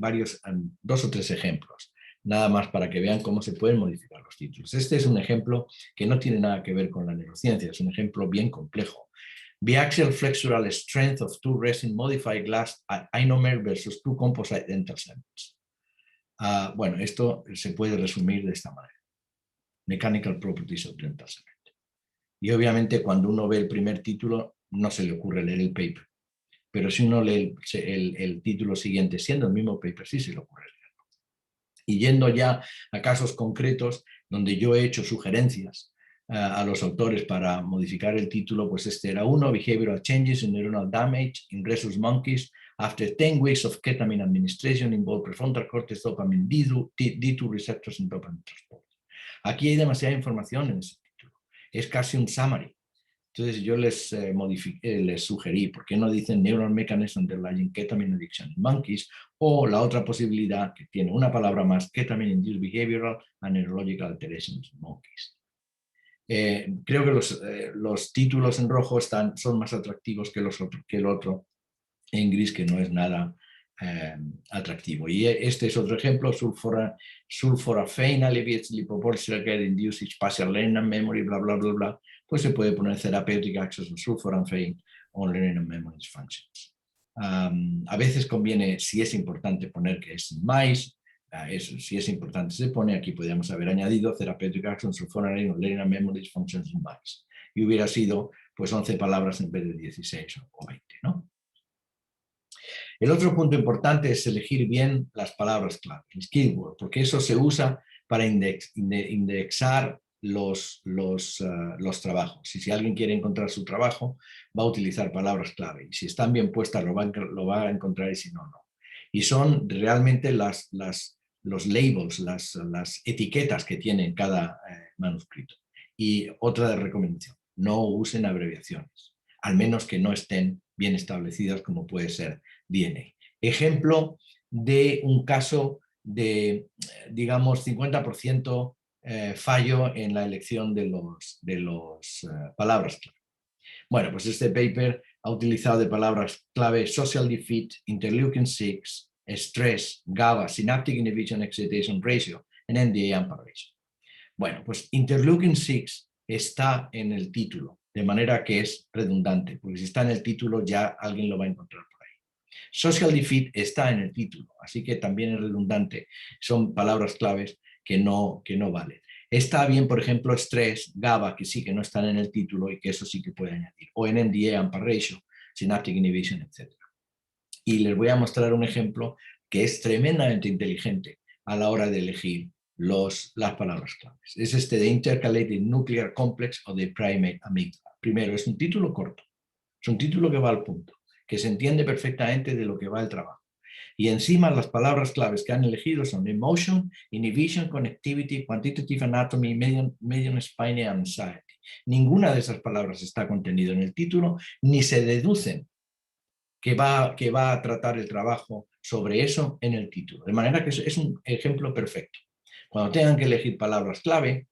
dos o tres ejemplos, nada más para que vean cómo se pueden modificar los títulos. Este es un ejemplo que no tiene nada que ver con la neurociencia, es un ejemplo bien complejo. Biaxial flexural strength of two resin modified glass ionomer versus two composite dental cements. Bueno, esto se puede resumir de esta manera. Mechanical properties of dental cement. Y obviamente cuando uno ve el primer título no se le ocurre leer el paper. Pero si uno lee el título siguiente siendo el mismo paper, sí se le ocurre leerlo. Y yendo ya a casos concretos donde yo he hecho sugerencias a los autores para modificar el título, pues este era uno: Behavioral Changes in Neuronal Damage in Rhesus Monkeys after 10 weeks of ketamine administration involve prefrontal cortex dopamine D2 receptors in dopamine transport. Aquí hay demasiada información en ese título. Es casi un summary. Entonces yo les sugerí, ¿por qué no dicen Neural Mechanism Underlying Ketamine Addiction in Monkeys? O la otra posibilidad, que tiene una palabra más, Ketamine Induced Behavioral and Neurological Alterations in Monkeys. Creo que los títulos en rojo son más atractivos que el otro en gris, que no es nada atractivo. Y este es otro ejemplo: sulforafane alleviates lipopolysaccharide induced spatial learning and memory, bla, bla, bla, bla. Pues se puede poner therapeutic access of sulforafane on learning and memory functions. A veces conviene, si es importante, poner que es mice. Si es importante se pone. Aquí podríamos haber añadido therapeutic access of sulforafane on learning and memory functions in mice. Y hubiera sido pues 11 palabras en vez de 16 o 20, ¿no? El otro punto importante es elegir bien las palabras clave, el keyword, porque eso se usa para indexar los trabajos. Y si alguien quiere encontrar su trabajo, va a utilizar palabras clave. Y si están bien puestas, lo va a encontrar, y si no, no. Y son realmente los labels, las etiquetas que tiene cada manuscrito. Y otra recomendación: no usen abreviaciones, al menos que no estén bien establecidas, como puede ser DNA. Ejemplo de un caso de, digamos, 50% fallo en la elección de los palabras clave. Bueno, pues este paper ha utilizado de palabras clave social defeat, interleukin 6, stress, GABA, synaptic inhibition excitation ratio, and NMDA-AMPA ratio. Bueno, pues interleukin 6 está en el título, de manera que es redundante, porque si está en el título ya alguien lo va a encontrar por ahí. Social defeat está en el título, así que también es redundante. Son palabras claves que no valen. Está bien, por ejemplo, stress, GABA, que sí que no están en el título y que eso sí que puede añadir. O en NMDA, AMPA ratio, synaptic inhibition, etc. Y les voy a mostrar un ejemplo que es tremendamente inteligente a la hora de elegir las palabras claves. Es este de Intercalated Nuclear Complex o de Primate Amygdala. Primero, es un título corto, es un título que va al punto, que se entiende perfectamente de lo que va el trabajo. Y encima las palabras claves que han elegido son emotion, inhibition, connectivity, quantitative anatomy, medium spine and anxiety. Ninguna de esas palabras está contenida en el título, ni se deducen que va a tratar el trabajo sobre eso en el título. De manera que es un ejemplo perfecto. Cuando tengan que elegir palabras clave,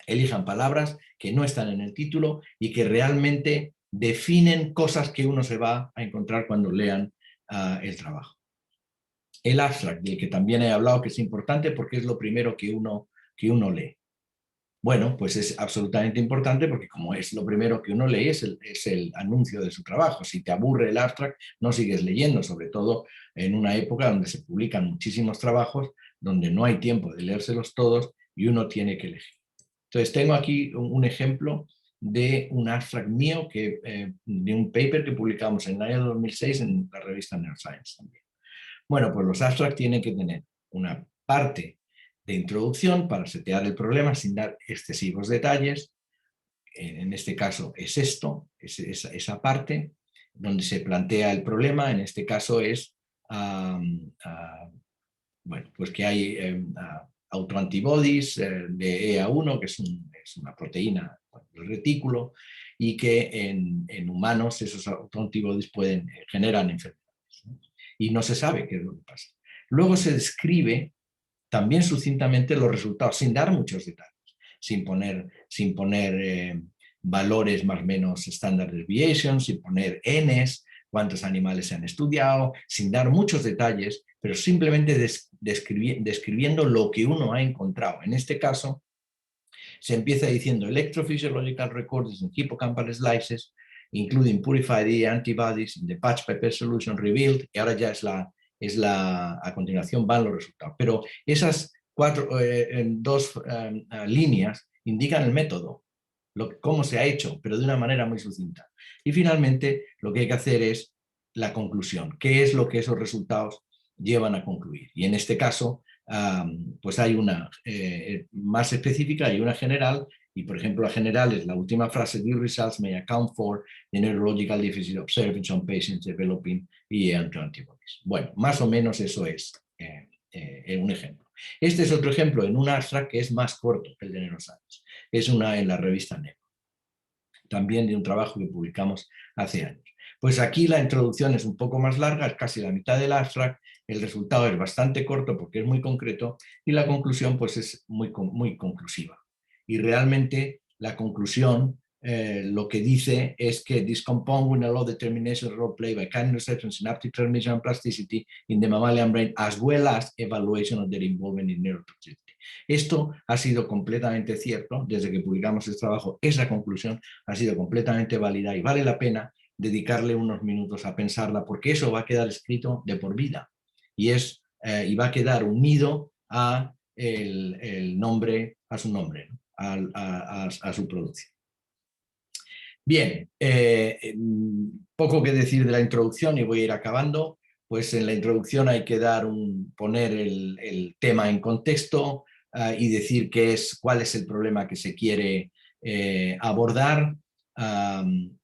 elijan palabras que no están en el título y que realmente definen cosas que uno se va a encontrar cuando lean el trabajo. El abstract, del que también he hablado, que es importante porque es lo primero que uno lee. Bueno, pues es absolutamente importante porque como es lo primero que uno lee, es el anuncio de su trabajo. Si te aburre el abstract, no sigues leyendo, sobre todo en una época donde se publican muchísimos trabajos, donde no hay tiempo de leérselos todos y uno tiene que elegir. Entonces tengo aquí un ejemplo de un abstract mío, de un paper que publicamos en el año 2006 en la revista Neuroscience también. Bueno, pues los abstracts tienen que tener una parte de introducción para setear el problema sin dar excesivos detalles. En este caso es esto, esa parte donde se plantea el problema. En este caso es bueno, pues que hay autoantibodies de EA1, que es una proteína del retículo, y que en humanos esos autoantibodies generan enfermedades, ¿no? Y no se sabe qué es lo que pasa. Luego se describe también sucintamente los resultados, sin dar muchos detalles, sin poner valores más o menos standard deviation, sin poner n's, cuántos animales se han estudiado, sin dar muchos detalles, pero simplemente describiendo lo que uno ha encontrado. En este caso, se empieza diciendo electrophysiological records in hippocampal slices, including purified E antibodies in the patch pepper solution revealed, y ahora ya a continuación van los resultados. Pero esas dos líneas indican el método, cómo se ha hecho, pero de una manera muy sucinta. Y finalmente lo que hay que hacer es la conclusión, qué es lo que esos resultados llevan a concluir. Y en este caso, pues hay una más específica y una general, y por ejemplo la general es la última frase: "These results may account for the neurological deficit observed in some patients developing IE antibodies". Bueno, más o menos eso es un ejemplo. Este es otro ejemplo en un abstract que es más corto que el de Neuroscience. Es una en la revista Neuro, también de un trabajo que publicamos hace años. Pues aquí la introducción es un poco más larga, es casi la mitad del abstract, el resultado es bastante corto porque es muy concreto y la conclusión pues es muy conclusiva. Y realmente la conclusión lo que dice es que this compound will allow determination role play by kininoception, synaptic transmission and plasticity in the mammalian brain, as well as evaluation of their involvement in neurotoxicity. Esto ha sido completamente cierto desde que publicamos este trabajo. Esa conclusión ha sido completamente válida y vale la pena dedicarle unos minutos a pensarla, porque eso va a quedar escrito de por vida y va a quedar unido a su nombre, ¿no? a su producción. Bien, poco que decir de la introducción y voy a ir acabando. Pues en la introducción hay que poner el tema en contexto y decir cuál es el problema que se quiere abordar,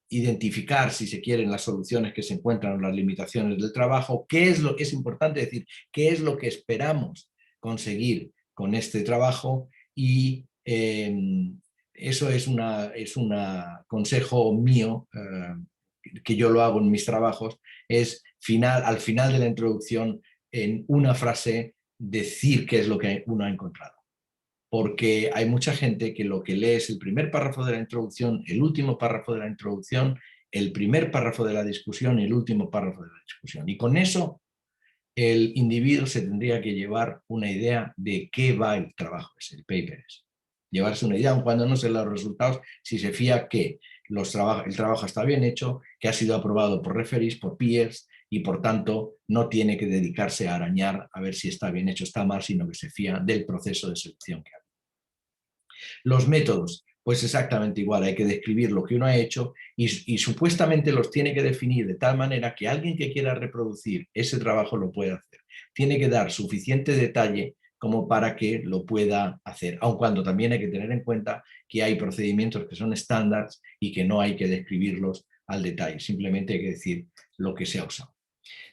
identificar, si se quieren, las soluciones que se encuentran o las limitaciones del trabajo, es importante decir, qué es lo que esperamos conseguir con este trabajo y eso es un consejo mío, que yo lo hago en mis trabajos, es al final de la introducción, en una frase, decir qué es lo que uno ha encontrado. Porque hay mucha gente que lo que lee es el primer párrafo de la introducción, el último párrafo de la introducción, el primer párrafo de la discusión y el último párrafo de la discusión. Y con eso el individuo se tendría que llevar una idea de qué va el trabajo, el paper ese. Llevarse una idea, aun cuando no se los resultados, si se fía que el trabajo está bien hecho, que ha sido aprobado por referees, por peers, y por tanto no tiene que dedicarse a arañar a ver si está bien hecho o está mal, sino que se fía del proceso de selección que hay. Los métodos, pues exactamente igual, hay que describir lo que uno ha hecho y supuestamente los tiene que definir de tal manera que alguien que quiera reproducir ese trabajo lo pueda hacer. Tiene que dar suficiente detalle como para que lo pueda hacer, aun cuando también hay que tener en cuenta que hay procedimientos que son estándares y que no hay que describirlos al detalle, simplemente hay que decir lo que se ha usado.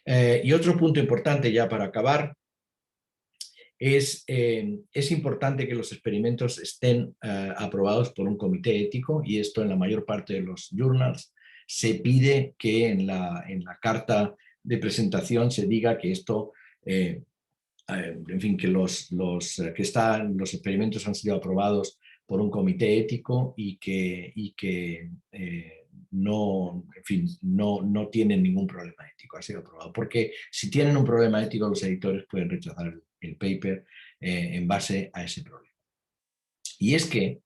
Y otro punto importante ya para acabar es importante que los experimentos estén aprobados por un comité ético, y esto en la mayor parte de los journals se pide que en la carta de presentación se diga que esto, en fin, que los experimentos han sido aprobados por un comité ético y que no, en fin, no tienen ningún problema ético, ha sido aprobado. Porque si tienen un problema ético, los editores pueden rechazar el paper en base a ese problema. Y es que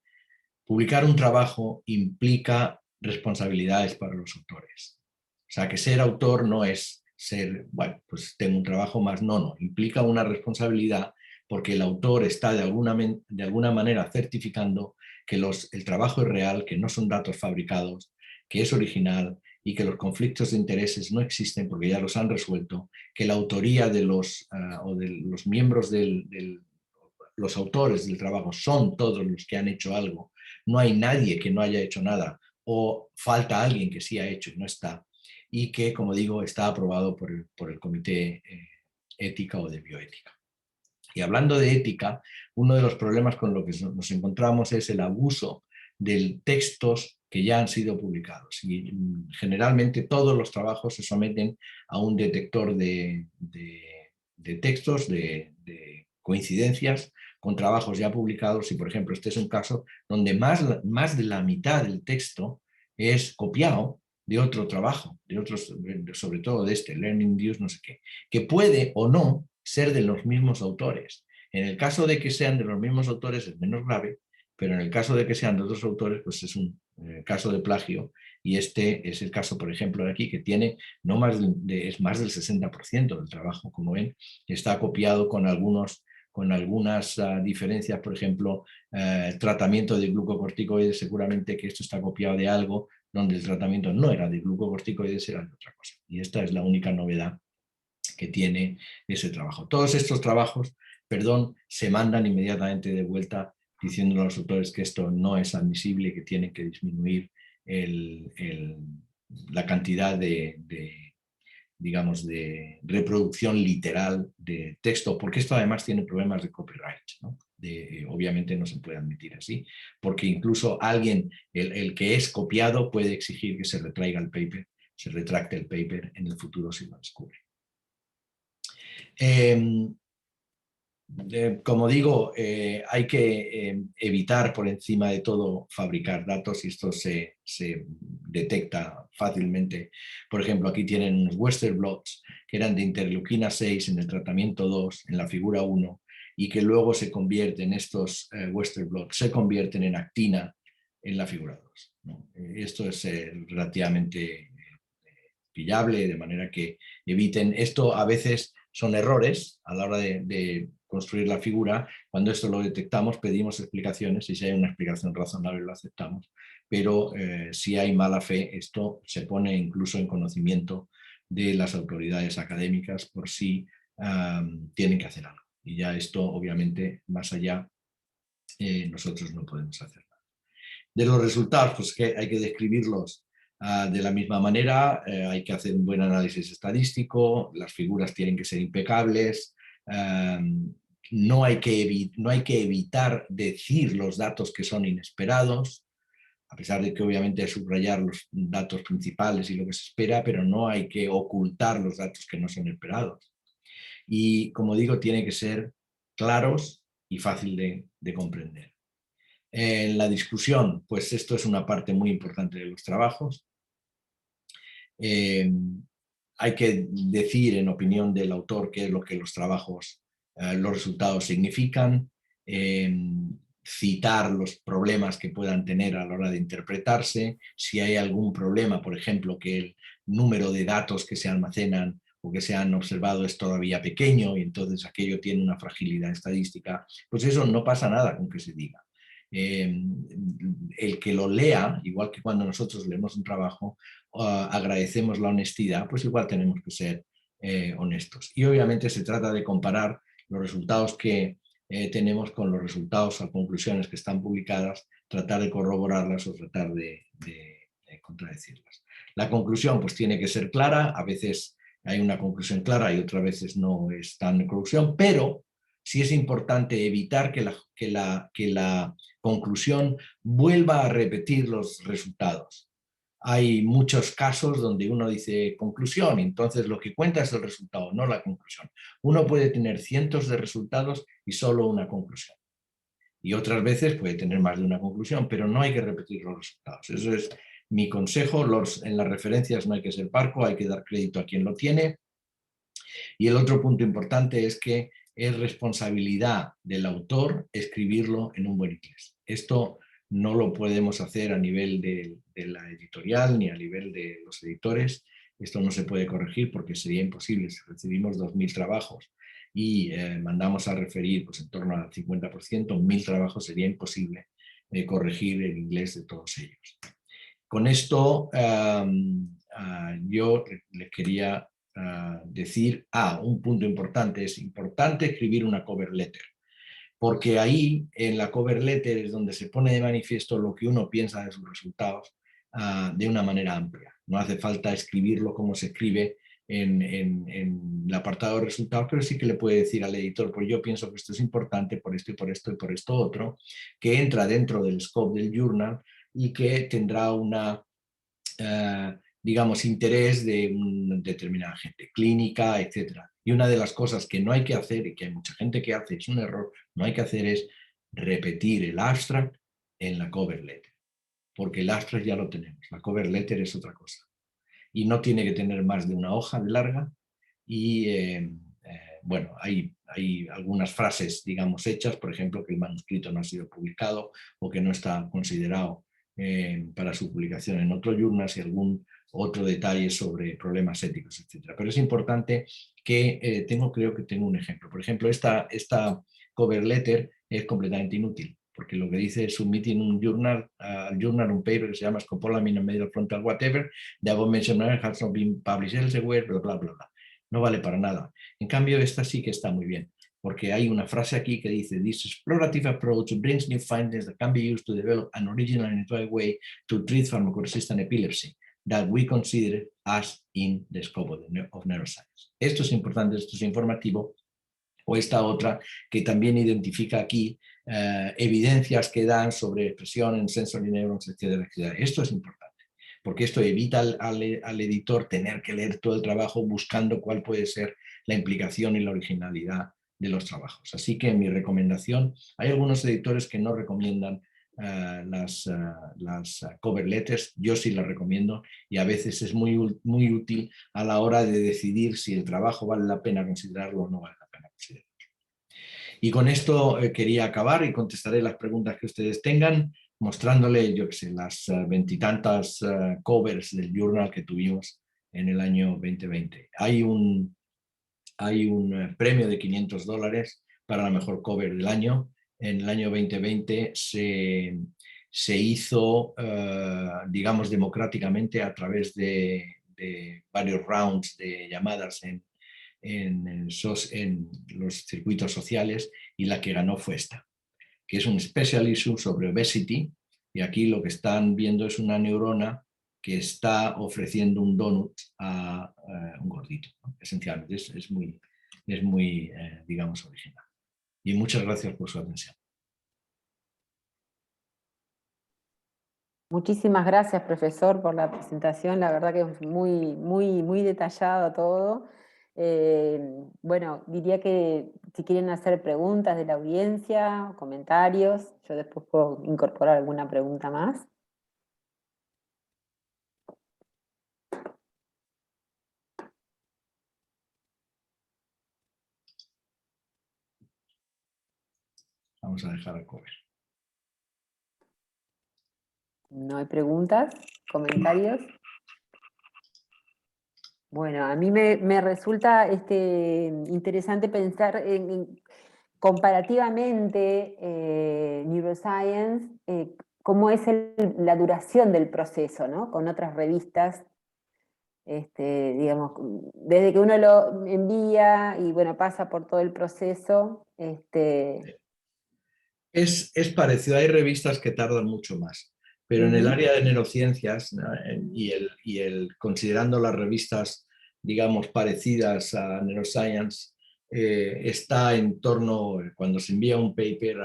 publicar un trabajo implica responsabilidades para los autores. O sea, que ser autor no es ser, bueno, pues tengo un trabajo más, no, implica una responsabilidad porque el autor está de alguna manera certificando que el trabajo es real, que no son datos fabricados, que es original y que los conflictos de intereses no existen porque ya los han resuelto, que la autoría de los miembros los autores del trabajo son todos los que han hecho algo, no hay nadie que no haya hecho nada o falta alguien que sí ha hecho y no está, y que, como digo, está aprobado por el comité ética o de bioética. Y hablando de ética, uno de los problemas con los que nos encontramos es el abuso de textos que ya han sido publicados. Y generalmente todos los trabajos se someten a un detector de textos, de coincidencias con trabajos ya publicados. Y, por ejemplo, este es un caso donde más de la mitad del texto es copiado de otro trabajo, de otros, sobre todo de Learning Views, no sé qué, que puede o no ser de los mismos autores. En el caso de que sean de los mismos autores es menos grave, pero en el caso de que sean de otros autores, pues es un caso de plagio, y este es el caso, por ejemplo, de aquí, que tiene es más del 60% del trabajo, como ven, está copiado con algunas diferencias. Por ejemplo, tratamiento de glucocorticoides, seguramente que esto está copiado de algo donde el tratamiento no era de glucocorticoides, era de otra cosa. Y esta es la única novedad que tiene ese trabajo. Todos estos trabajos, se mandan inmediatamente de vuelta diciendo a los autores que esto no es admisible y que tienen que disminuir la cantidad digamos, de reproducción literal de texto, porque esto además tiene problemas de copyright, ¿no? Obviamente no se puede admitir así, porque incluso alguien, el que es copiado, puede exigir que se retraiga el paper, se retracte el paper en el futuro si lo descubre. Como digo, hay que evitar por encima de todo fabricar datos, y esto se detecta fácilmente. Por ejemplo, aquí tienen unos Western blots que eran de interleuquina 6 en el tratamiento 2, en la figura 1, y que luego se convierten, estos Western blots se convierten en actina en la figura 2, ¿no? Esto es relativamente pillable, de manera que eviten esto. A veces son errores a la hora de construir la figura. Cuando esto lo detectamos, pedimos explicaciones, y si hay una explicación razonable lo aceptamos, pero si hay mala fe, esto se pone incluso en conocimiento de las autoridades académicas por si tienen que hacer algo. Y ya esto, obviamente, más allá, nosotros no podemos hacer nada. De los resultados, pues que hay que describirlos de la misma manera, hay que hacer un buen análisis estadístico, las figuras tienen que ser impecables, no hay que evitar decir los datos que son inesperados, a pesar de que obviamente hay que subrayar los datos principales y lo que se espera, pero no hay que ocultar los datos que no son esperados. Y, como digo, tienen que ser claros y fácil de comprender. En la discusión, pues esto es una parte muy importante de los trabajos. Hay que decir, en opinión del autor, qué es lo que los trabajos, los resultados significan, citar los problemas que puedan tener a la hora de interpretarse, si hay algún problema, por ejemplo, que el número de datos que se almacenan o que se han observado es todavía pequeño y entonces aquello tiene una fragilidad estadística, pues eso no pasa nada con que se diga. El que lo lea, igual que cuando nosotros leemos un trabajo, agradecemos la honestidad, pues igual tenemos que ser honestos. Y obviamente se trata de comparar los resultados que tenemos con los resultados o conclusiones que están publicadas, tratar de corroborarlas o tratar de contradecirlas. La conclusión pues tiene que ser clara, a veces hay una conclusión clara y otras veces no es tan conclusión, pero sí es importante evitar que la conclusión vuelva a repetir los resultados. Hay muchos casos donde uno dice conclusión, entonces lo que cuenta es el resultado, no la conclusión. Uno puede tener cientos de resultados y solo una conclusión. Y otras veces puede tener más de una conclusión, pero no hay que repetir los resultados. Eso es mi consejo. En las referencias no hay que ser parco, hay que dar crédito a quien lo tiene. Y el otro punto importante es que es responsabilidad del autor escribirlo en un buen inglés. Esto no lo podemos hacer a nivel de la editorial ni a nivel de los editores. Esto no se puede corregir porque sería imposible. Si recibimos 2.000 trabajos y mandamos a referir pues, en torno al 50%, 1.000 trabajos sería imposible corregir el inglés de todos ellos. Con esto yo les quería decir, un punto importante, es importante escribir una cover letter, porque ahí en la cover letter es donde se pone de manifiesto lo que uno piensa de sus resultados de una manera amplia. No hace falta escribirlo como se escribe en el apartado de resultados, pero sí que le puede decir al editor, pues yo pienso que esto es importante por esto y por esto y por esto otro, que entra dentro del scope del journal y que tendrá una digamos, interés de una determinada gente, clínica, etc. Y una de las cosas que no hay que hacer, y que hay mucha gente que hace, es un error, no hay que hacer es repetir el abstract en la cover letter, porque el abstract ya lo tenemos, la cover letter es otra cosa. Y no tiene que tener más de una hoja de larga y bueno, hay algunas frases, digamos, hechas, por ejemplo, que el manuscrito no ha sido publicado o que no está considerado para su publicación en otro journal y algún otro detalle sobre problemas éticos, etc. Pero es importante que creo que tengo un ejemplo. Por ejemplo, esta cover letter es completamente inútil, porque lo que dice es submitting un journal, un paper que se llama Scopolamine and Medial Frontal Whatever, the above mentioned has not been published elsewhere, bla, bla, bla, bla. No vale para nada. En cambio, esta sí que está muy bien, porque hay una frase aquí que dice: "This explorative approach brings new findings that can be used to develop an original and innovative way to treat pharmacoresistant epilepsy that we consider as in the scope of neuroscience". Esto es importante, esto es informativo. O esta otra que también identifica aquí evidencias que dan sobre expresión en sensory neurons, etcétera, etcétera. Esto es importante, porque esto evita al editor tener que leer todo el trabajo buscando cuál puede ser la implicación y la originalidad de los trabajos. Así que mi recomendación, hay algunos editores que no recomiendan las cover letters, yo sí las recomiendo y a veces es muy útil a la hora de decidir si el trabajo vale la pena considerarlo o no vale la pena considerarlo. Y con esto quería acabar y contestaré las preguntas que ustedes tengan, mostrándole, yo qué sé, las veintitantas covers del journal que tuvimos en el año 2020. Hay un premio de $500 para la mejor cover del año. En el año 2020 se hizo, digamos, democráticamente a través de varios rounds de llamadas en los circuitos sociales, y la que ganó fue esta, que es un special issue sobre obesity, y aquí lo que están viendo es una neurona que está ofreciendo un donut a un gordito, ¿no? Esencialmente es muy digamos, original. Y muchas gracias por su atención. Muchísimas gracias, profesor, por la presentación. La verdad que es muy detallado todo. Bueno, diría que si quieren hacer preguntas de la audiencia, comentarios, yo después puedo incorporar alguna pregunta más. Vamos a dejar a cover. ¿No hay preguntas? ¿Comentarios? Bueno, a mí me resulta interesante pensar en comparativamente neuroscience, cómo es la duración del proceso, ¿no? Con otras revistas, digamos, desde que uno lo envía y bueno, pasa por todo el proceso. Es parecido, hay revistas que tardan mucho más, pero en el área de neurociencias, ¿no? Considerando las revistas digamos, parecidas a Neuroscience, está en torno, cuando se envía un paper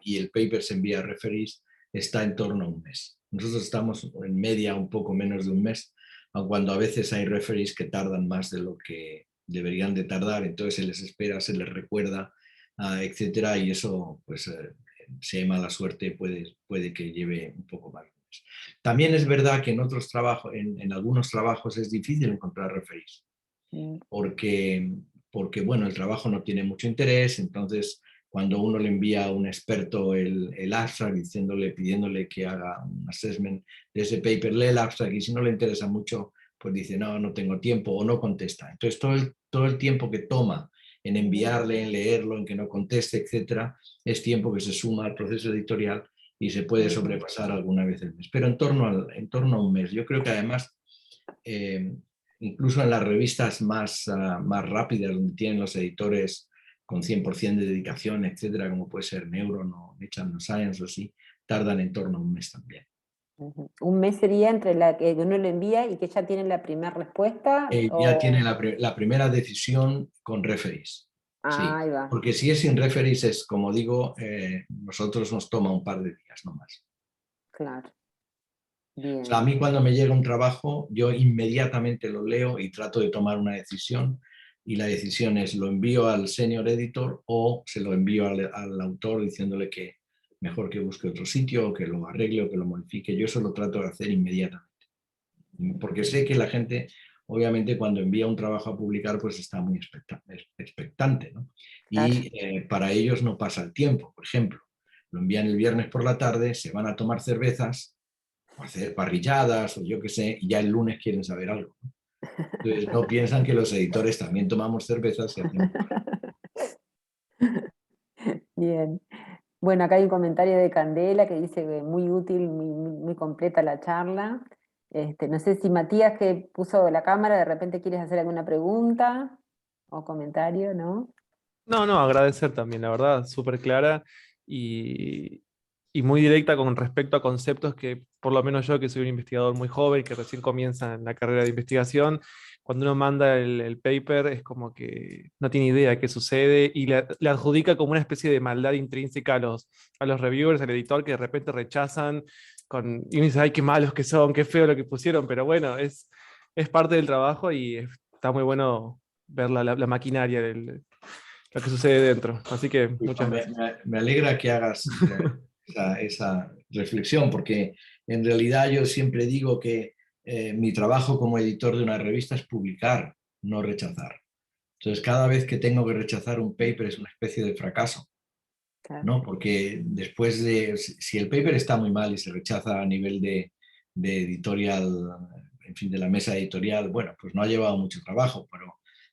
y el paper se envía a referees, está en torno a un mes. Nosotros estamos en media un poco menos de un mes, aun cuando a veces hay referees que tardan más de lo que deberían de tardar, entonces se les espera, se les recuerda, etcétera, y eso, pues, si hay mala suerte, puede que lleve un poco más. También es verdad que en otros trabajos, en algunos trabajos es difícil encontrar referees, porque, bueno, el trabajo no tiene mucho interés, entonces cuando uno le envía a un experto el abstract pidiéndole que haga un assessment de ese paper, lee el abstract y si no le interesa mucho, pues dice, no, no tengo tiempo o no contesta. Entonces todo el tiempo que toma en enviarle, en leerlo, en que no conteste, etcétera, es tiempo que se suma al proceso editorial y se puede sobrepasar alguna vez el mes, pero en torno a un mes. Yo creo que además, incluso en las revistas más rápidas, donde tienen los editores con 100% de dedicación, etcétera, como puede ser Neuron o Nature Science o así, tardan en torno a un mes también. ¿Un mes sería entre la que uno le envía y que ya tiene la primera respuesta? Ya tiene la primera decisión con referees. Sí, Ahí va. porque si es sin referees, es como digo, nosotros nos toma un par de días, no más. Claro. O sea, a Bien. mí cuando me llega un trabajo, yo inmediatamente lo leo y trato de tomar una decisión. Y la decisión es, lo envío al senior editor o se lo envío al autor diciéndole que mejor que busque otro sitio, o que lo arregle o que lo modifique. Yo eso lo trato de hacer inmediatamente. Porque sé que la gente, obviamente, cuando envía un trabajo a publicar, pues está muy expectante, ¿no? Claro. Y para ellos no pasa el tiempo. Por ejemplo, lo envían el viernes por la tarde, se van a tomar cervezas o hacer parrilladas o yo qué sé, y ya el lunes quieren saber algo. Entonces no piensan que los editores también tomamos cervezas y hacemos. Bien. Bueno, acá hay un comentario de Candela que dice que muy útil, muy completa la charla. No sé si Matías, que puso la cámara, de repente quieres hacer alguna pregunta o comentario, ¿no? No, no, agradecer también, la verdad, súper clara y, y muy directa con respecto a conceptos que, por lo menos yo, que soy un investigador muy joven, que recién comienza en la carrera de investigación, cuando uno manda el paper es como que no tiene idea de qué sucede y le adjudica como una especie de maldad intrínseca a los reviewers, al editor, que de repente rechazan y uno dice, ay, qué malos que son, qué feo lo que pusieron, pero bueno, es parte del trabajo y está muy bueno ver la maquinaria lo que sucede dentro. Así que muchas gracias. Me alegra que hagas esa reflexión, porque en realidad yo siempre digo que mi trabajo como editor de una revista es publicar, no rechazar. Entonces, cada vez que tengo que rechazar un paper es una especie de fracaso, Claro. ¿no? Porque después si el paper está muy mal y se rechaza a nivel de editorial, en fin, de la mesa editorial, bueno, pues no ha llevado mucho trabajo,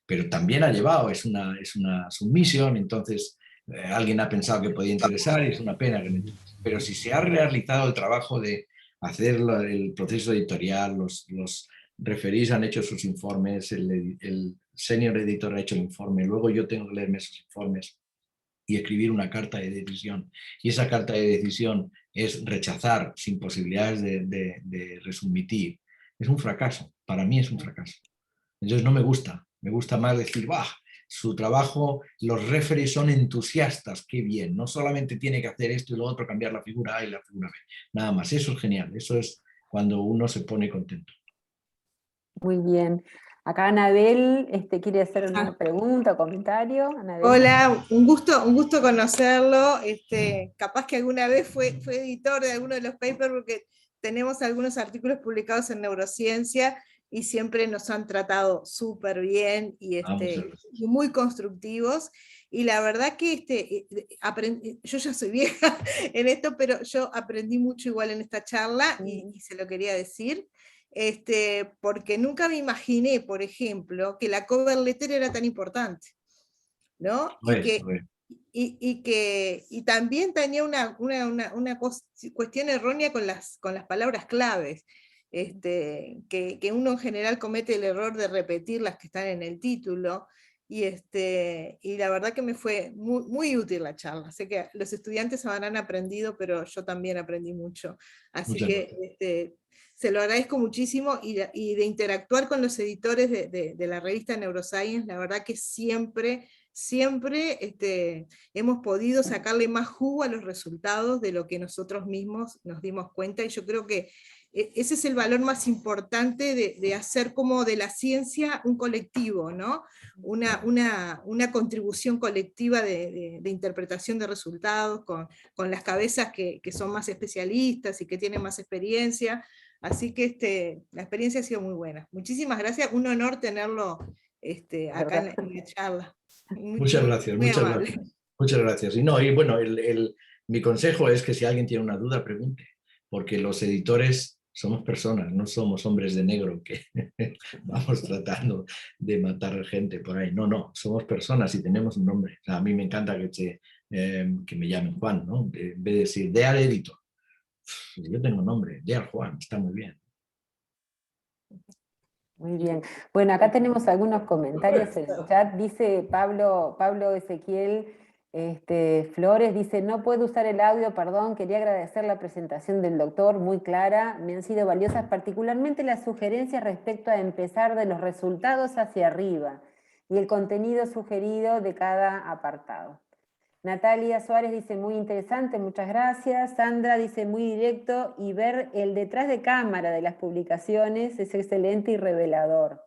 pero también ha llevado, es una submisión, entonces alguien ha pensado que podía interesar y es una pena que no interese. Pero si se ha realizado el trabajo de hacer el proceso editorial, los referís han hecho sus informes, el senior editor ha hecho el informe, luego yo tengo que leerme esos informes y escribir una carta de decisión. Y esa carta de decisión es rechazar sin posibilidades de resubmitir. Es un fracaso, para mí es un fracaso. Entonces no me gusta más decir, ¡bah! Su trabajo, los referees son entusiastas, qué bien, no solamente tiene que hacer esto y lo otro, cambiar la figura A y la figura B, nada más, eso es genial, eso es cuando uno se pone contento. Muy bien. Acá Anabel quiere hacer una pregunta o comentario. Anabel. Hola, un gusto conocerlo. Capaz que alguna vez fue editor de alguno de los papers porque tenemos algunos artículos publicados en Neurociencia y siempre nos han tratado súper bien y muy constructivos. Y la verdad que yo ya soy vieja en esto, pero yo aprendí mucho igual en esta charla y se lo quería decir. Porque nunca me imaginé, por ejemplo, que la cover letter era tan importante, ¿no? Y también tenía una cuestión errónea con las palabras claves, que uno en general comete el error de repetir las que están en el título, y la verdad que me fue muy, muy útil la charla. Sé que los estudiantes habrán aprendido, pero yo también aprendí mucho. Así que se lo agradezco muchísimo, y de interactuar con los editores de la revista Neuroscience, la verdad que siempre hemos podido sacarle más jugo a los resultados de lo que nosotros mismos nos dimos cuenta, y yo creo que ese es el valor más importante de hacer como de la ciencia un colectivo, ¿no? Una contribución colectiva de interpretación de resultados con las cabezas que son más especialistas y que tienen más experiencia. Así que la experiencia ha sido muy buena. Muchísimas gracias, un honor tenerlo acá en la charla. Muchas gracias, muy muchas amable. gracias. Muchas gracias. Y no, y bueno, mi consejo es que si alguien tiene una duda, pregunte, porque los editores somos personas, no somos hombres de negro que vamos tratando de matar gente por ahí. No, no, somos personas y tenemos un nombre. O sea, a mí me encanta que me llamen Juan, ¿no? En vez de decir Dear Editor. Yo tengo nombre, Dear Juan, está muy bien. Muy bien. Bueno, acá tenemos algunos comentarios en el chat. Dice Pablo Ezequiel Flores, dice, no puedo usar el audio, perdón, quería agradecer la presentación del doctor, muy clara, me han sido valiosas particularmente las sugerencias respecto a empezar de los resultados hacia arriba y el contenido sugerido de cada apartado. Natalia Suárez dice, muy interesante, muchas gracias. Sandra dice, muy directo, y ver el detrás de cámara de las publicaciones es excelente y revelador.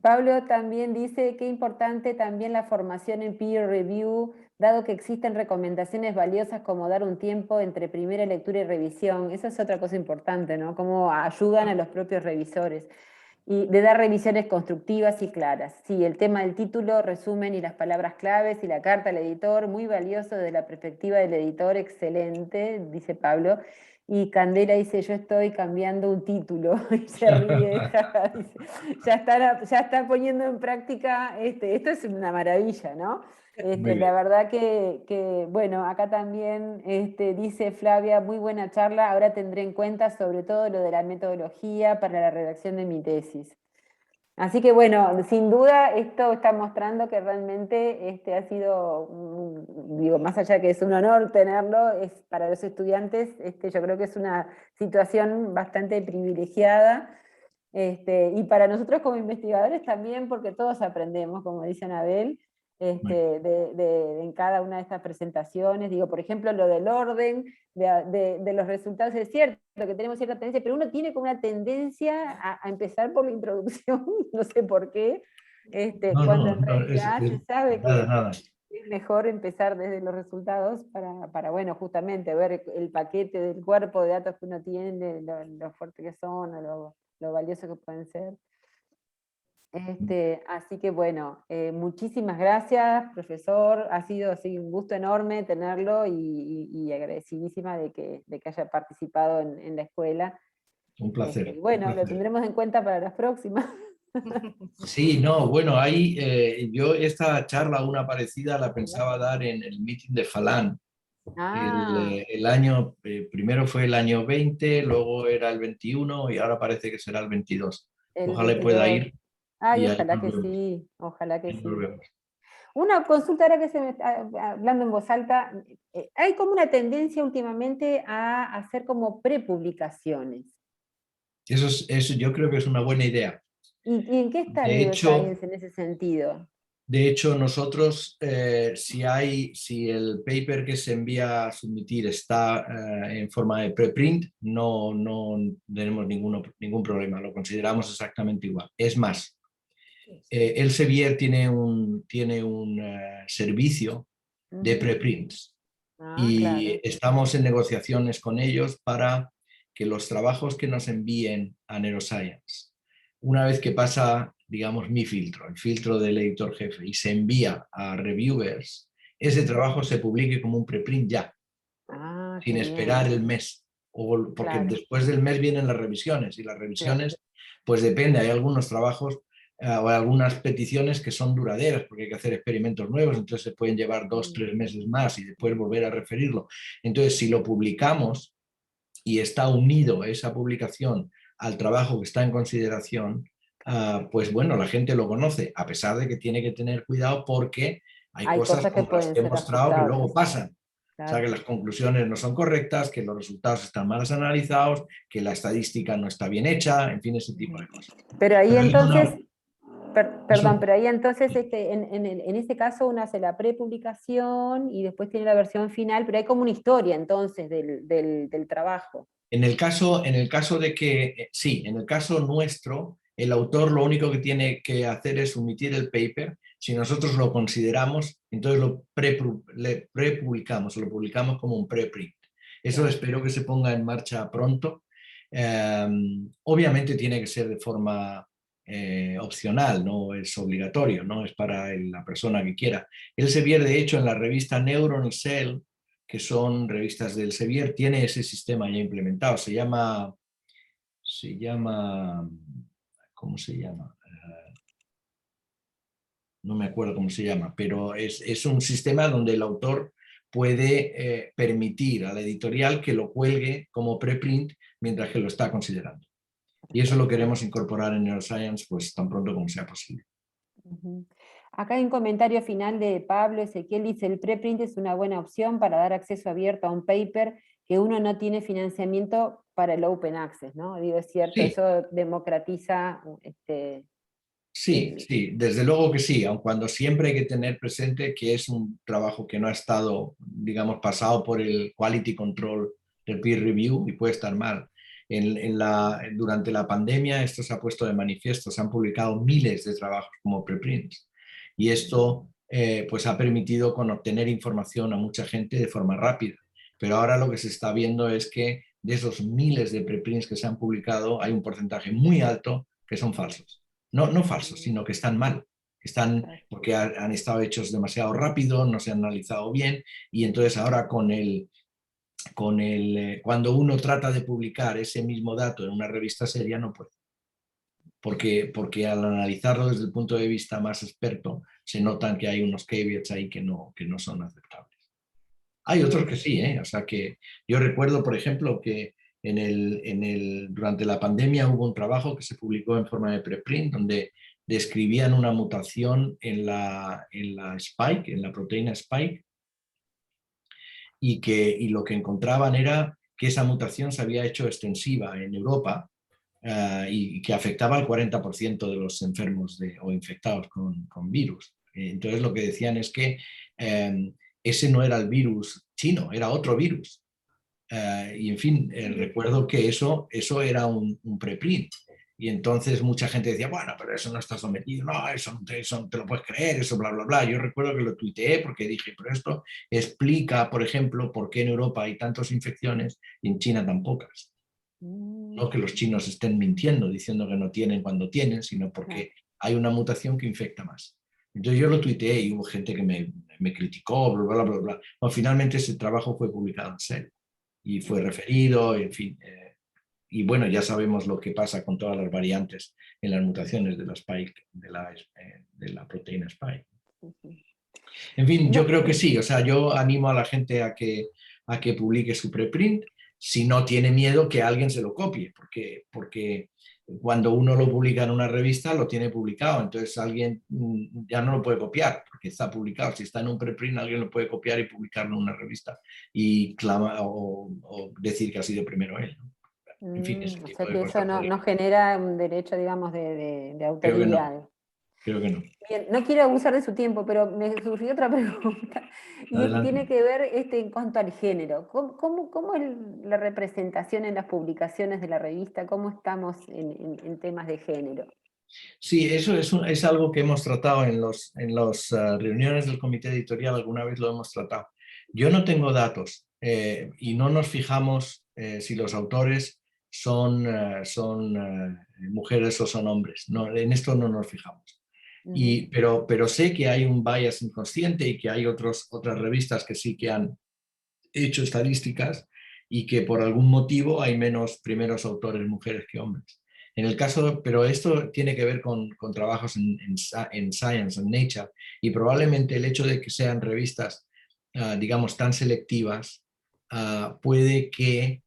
Pablo también dice, qué importante también la formación en peer review, dado que existen recomendaciones valiosas como dar un tiempo entre primera lectura y revisión. Eso es otra cosa importante, ¿no? Cómo ayudan a los propios revisores. Y de dar revisiones constructivas y claras. Sí, el tema del título, resumen y las palabras claves y la carta al editor, muy valioso desde la perspectiva del editor, excelente, dice Pablo. Y Candela dice, yo estoy cambiando un título, y se ríe, dice, ya está poniendo en práctica, esto es una maravilla, ¿no? La verdad que, bueno, acá también dice Flavia, muy buena charla, ahora tendré en cuenta sobre todo lo de la metodología para la redacción de mi tesis. Así que bueno, sin duda esto está mostrando que realmente ha sido, digo, más allá que es un honor tenerlo, es para los estudiantes, yo creo que es una situación bastante privilegiada, y para nosotros como investigadores también, porque todos aprendemos, como dice Anabel, en cada una de estas presentaciones. Digo, por ejemplo, lo del orden de los resultados, es cierto que tenemos cierta tendencia, pero uno tiene como una tendencia a empezar por la introducción, no sé por qué, cuando en realidad se sabe que es mejor empezar desde los resultados para, bueno, justamente ver el paquete del cuerpo de datos que uno tiene, lo fuerte que son, o lo valioso que pueden ser. Así que bueno, muchísimas gracias, profesor, ha sido así un gusto enorme tenerlo y agradecidísima de que haya participado en la escuela. Un placer. Bueno, un placer. lo tendremos en cuenta para las próximas. Sí, no, bueno, ahí yo esta charla, una parecida, la pensaba dar en el meeting de Falan. El año, primero fue el año 20, luego era el 21 y ahora parece que será el 22. Ojalá pueda ir. Ay, ojalá que sí, ojalá que sí. Nos vemos. Una consulta ahora que se me está hablando en voz alta, hay como una tendencia últimamente a hacer como prepublicaciones. Eso yo creo que es una buena idea. ¿Y en qué está De Neuroscience en ese sentido? De hecho, nosotros, si el paper que se envía a submitir está en forma de preprint, no tenemos ningún problema, lo consideramos exactamente igual. Es más, Elsevier tiene un servicio de preprints y claro. estamos en negociaciones con ellos para que los trabajos que nos envíen a Neuroscience, una vez que pasa, digamos, mi filtro, el filtro del editor jefe, y se envía a reviewers, ese trabajo se publique como un preprint ya, sin esperar el mes, porque después del mes vienen las revisiones, y las revisiones, pues depende, hay algunos trabajos o algunas peticiones que son duraderas, porque hay que hacer experimentos nuevos, entonces se pueden llevar 2 o 3 meses más y después volver a referirlo. Entonces, si lo publicamos y está unido esa publicación al trabajo que está en consideración, pues bueno, la gente lo conoce, a pesar de que tiene que tener cuidado porque hay cosas como las que he mostrado que luego pasan. O sea, que las conclusiones no son correctas, que los resultados están mal analizados, que la estadística no está bien hecha, en fin, ese tipo de cosas. Pero ahí Pero hay entonces, perdón, eso- pero ahí entonces en este caso uno hace la prepublicación y después tiene la versión final, pero hay como una historia entonces del trabajo. En el caso de que, sí, en el caso nuestro, el autor lo único que tiene que hacer es omitir el paper. Si nosotros lo consideramos, entonces le prepublicamos, lo publicamos como un preprint. Eso Claro. espero que se ponga en marcha pronto. Obviamente tiene que ser de forma opcional, no es obligatorio, no es para la persona que quiera. Elsevier, de hecho, en la revista Neuron y Cell, que son revistas del Elsevier, tiene ese sistema ya implementado. Se llama, ¿cómo se llama? No me acuerdo cómo se llama, pero es un sistema donde el autor puede permitir a la editorial que lo cuelgue como preprint mientras que lo está considerando. Y eso lo queremos incorporar en Neuroscience pues tan pronto como sea posible. Ujú. Acá hay un comentario final de Pablo Ezequiel, dice, el preprint es una buena opción para dar acceso abierto a un paper que uno no tiene financiamiento para el open access, ¿no? Digo, es cierto, Sí, eso democratiza sí, sí, desde luego que sí, aun cuando siempre hay que tener presente que es un trabajo que no ha estado, digamos, pasado por el quality control del peer review y puede estar mal. Durante la pandemia esto se ha puesto de manifiesto, se han publicado miles de trabajos como preprints y esto pues ha permitido obtener información a mucha gente de forma rápida. Pero ahora lo que se está viendo es que de esos miles de preprints que se han publicado hay un porcentaje muy alto que son falsos. No falsos, sino que están mal. Están porque han estado hechos demasiado rápido, no se han analizado bien y entonces ahora cuando uno trata de publicar ese mismo dato en una revista seria no puede. Porque al analizarlo desde el punto de vista más experto se notan que hay unos caveats ahí que no son aceptables. Hay otros que sí, ¿eh? O sea que yo recuerdo, por ejemplo, que durante la pandemia hubo un trabajo que se publicó en forma de preprint donde describían una mutación en la spike, en la proteína spike, y lo que encontraban era que esa mutación se había hecho extensiva en Europa y que afectaba al 40% de los enfermos o infectados con virus. Entonces lo que decían es que ese no era el virus chino, era otro virus. Y en fin, recuerdo que eso era un preprint. Y entonces mucha gente decía, bueno, pero eso no está sometido, no, eso no te lo puedes creer, eso bla, bla, bla. Yo recuerdo que lo tuiteé porque dije, pero esto explica, por ejemplo, por qué en Europa hay tantas infecciones y en China tan pocas. No que los chinos estén mintiendo, diciendo que no tienen cuando tienen, sino porque hay una mutación que infecta más. Entonces yo lo tuiteé y hubo gente que me criticó, bla, bla, bla, bla. Bueno, finalmente ese trabajo fue publicado en Cell y fue referido, en fin. Y bueno, ya sabemos lo que pasa con todas las variantes en las mutaciones de la spike, de la proteína spike. En fin, yo creo que sí, o sea, yo animo a la gente a que publique su preprint si no tiene miedo que alguien se lo copie, porque cuando uno lo publica en una revista lo tiene publicado, entonces alguien ya no lo puede copiar porque está publicado. Si está en un preprint alguien lo puede copiar y publicarlo en una revista y o decir que ha sido primero él, ¿no? En fin, ese O tipo sea de que eso cosas. no genera un derecho, digamos, de Creo que no, autoridad. creo que no. Bien, no quiero abusar de su tiempo, pero me surgió otra pregunta, y tiene Adelante. que ver en cuanto al género. ¿Cómo es la representación en las publicaciones de la revista? ¿Cómo estamos en temas de género? Sí, eso es algo que hemos tratado en las reuniones del comité editorial, alguna vez lo hemos tratado. Yo no tengo datos y no nos fijamos si los autores son mujeres o son hombres. No, en esto no nos fijamos. Pero sé que hay un bias inconsciente y que hay otras revistas que sí que han hecho estadísticas y que por algún motivo hay menos primeros autores mujeres que hombres. En el caso, pero esto tiene que ver con trabajos en Science, en Nature, y probablemente el hecho de que sean revistas, digamos, tan selectivas, puede que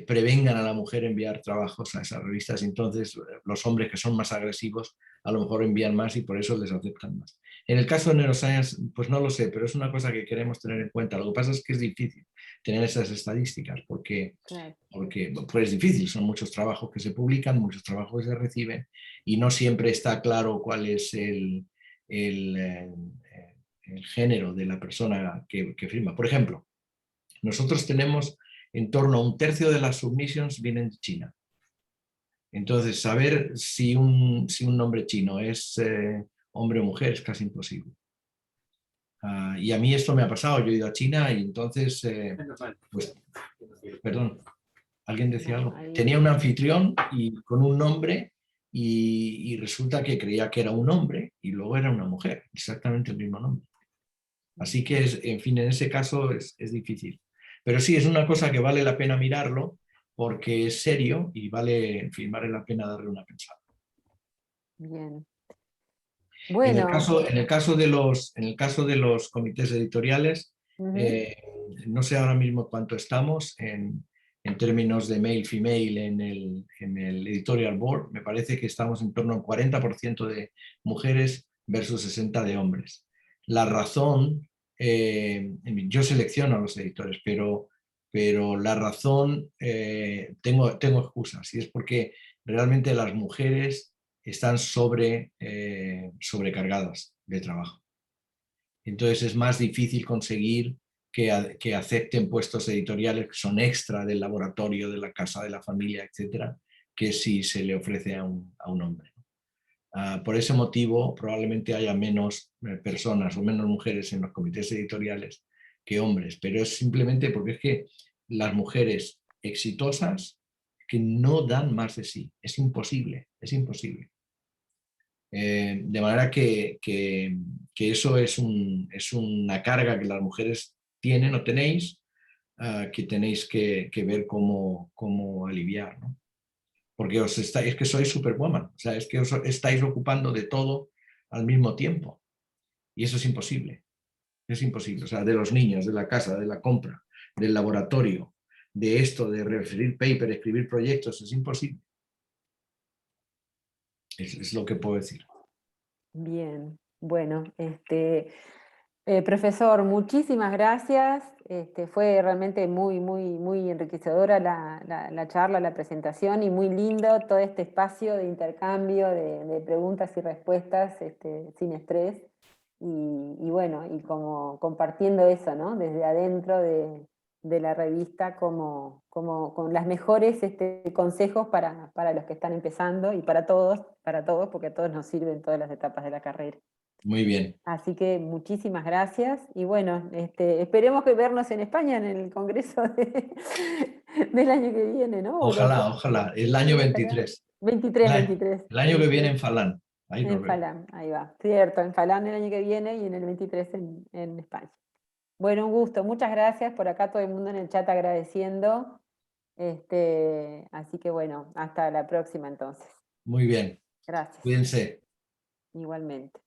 prevengan a la mujer enviar trabajos a esas revistas. Entonces, los hombres que son más agresivos a lo mejor envían más y por eso les aceptan más. En el caso de neuroscience, pues no lo sé, pero es una cosa que queremos tener en cuenta. Lo que pasa es que es difícil tener esas estadísticas Claro. porque pues es difícil, son muchos trabajos que se publican, muchos trabajos que se reciben y no siempre está claro cuál es el género de la persona que firma. Por ejemplo, nosotros tenemos en torno a 1/3 de las submissions vienen de China. Entonces, saber si un nombre chino es hombre o mujer es casi imposible. Y a mí esto me ha pasado, yo he ido a China y entonces, pues, perdón, alguien decía algo. Tenía un anfitrión y con un nombre y resulta que creía que era un hombre y luego era una mujer, exactamente el mismo nombre. Así que, en fin, en ese caso es difícil. Pero sí, es una cosa que vale la pena mirarlo porque es serio y vale, en fin, vale la pena darle una pensada. Bien. En Bueno. el caso de los comités editoriales, no sé ahora mismo cuánto estamos en términos de male-female en el editorial board. Me parece que estamos en torno al 40% de mujeres versus 60% de hombres. La razón, yo selecciono a los editores, pero la razón, tengo excusas, y es porque realmente las mujeres están sobrecargadas de trabajo. Entonces es más difícil conseguir que acepten puestos editoriales que son extra del laboratorio, de la casa, de la familia, etcétera, que si se le ofrece a un hombre. Por ese motivo probablemente haya menos personas o menos mujeres en los comités editoriales que hombres, pero es simplemente porque es que las mujeres exitosas que no dan más de sí, es imposible, es imposible. De manera que eso es una carga que las mujeres tienen o tenéis, que tenéis que ver cómo aliviar, ¿no? Porque es que sois superwoman, o sea, es que os estáis ocupando de todo al mismo tiempo y eso es imposible, o sea, de los niños, de la casa, de la compra, del laboratorio, de esto, de referir paper, escribir proyectos, es imposible. Es lo que puedo decir. Bien, bueno, profesor, muchísimas gracias. Fue realmente muy enriquecedora la charla, la presentación y muy lindo todo este espacio de intercambio de preguntas y respuestas sin estrés. Y bueno, y como compartiendo eso, ¿no? Desde adentro de la revista como con las mejores consejos para los que están empezando y para todos, porque a todos nos sirven todas las etapas de la carrera. Muy bien. Así que muchísimas gracias y bueno, esperemos que vernos en España en el congreso del año que viene, ¿no? Ojalá, el año 23. 23. El año que viene en Falán. Ahí nos En vemos. Falán, ahí va. Cierto, en Falán el año que viene y en el 23 en España. Bueno, un gusto. Muchas gracias. Por acá todo el mundo en el chat agradeciendo. Así que bueno, hasta la próxima entonces. Muy bien. Gracias. Cuídense. Igualmente.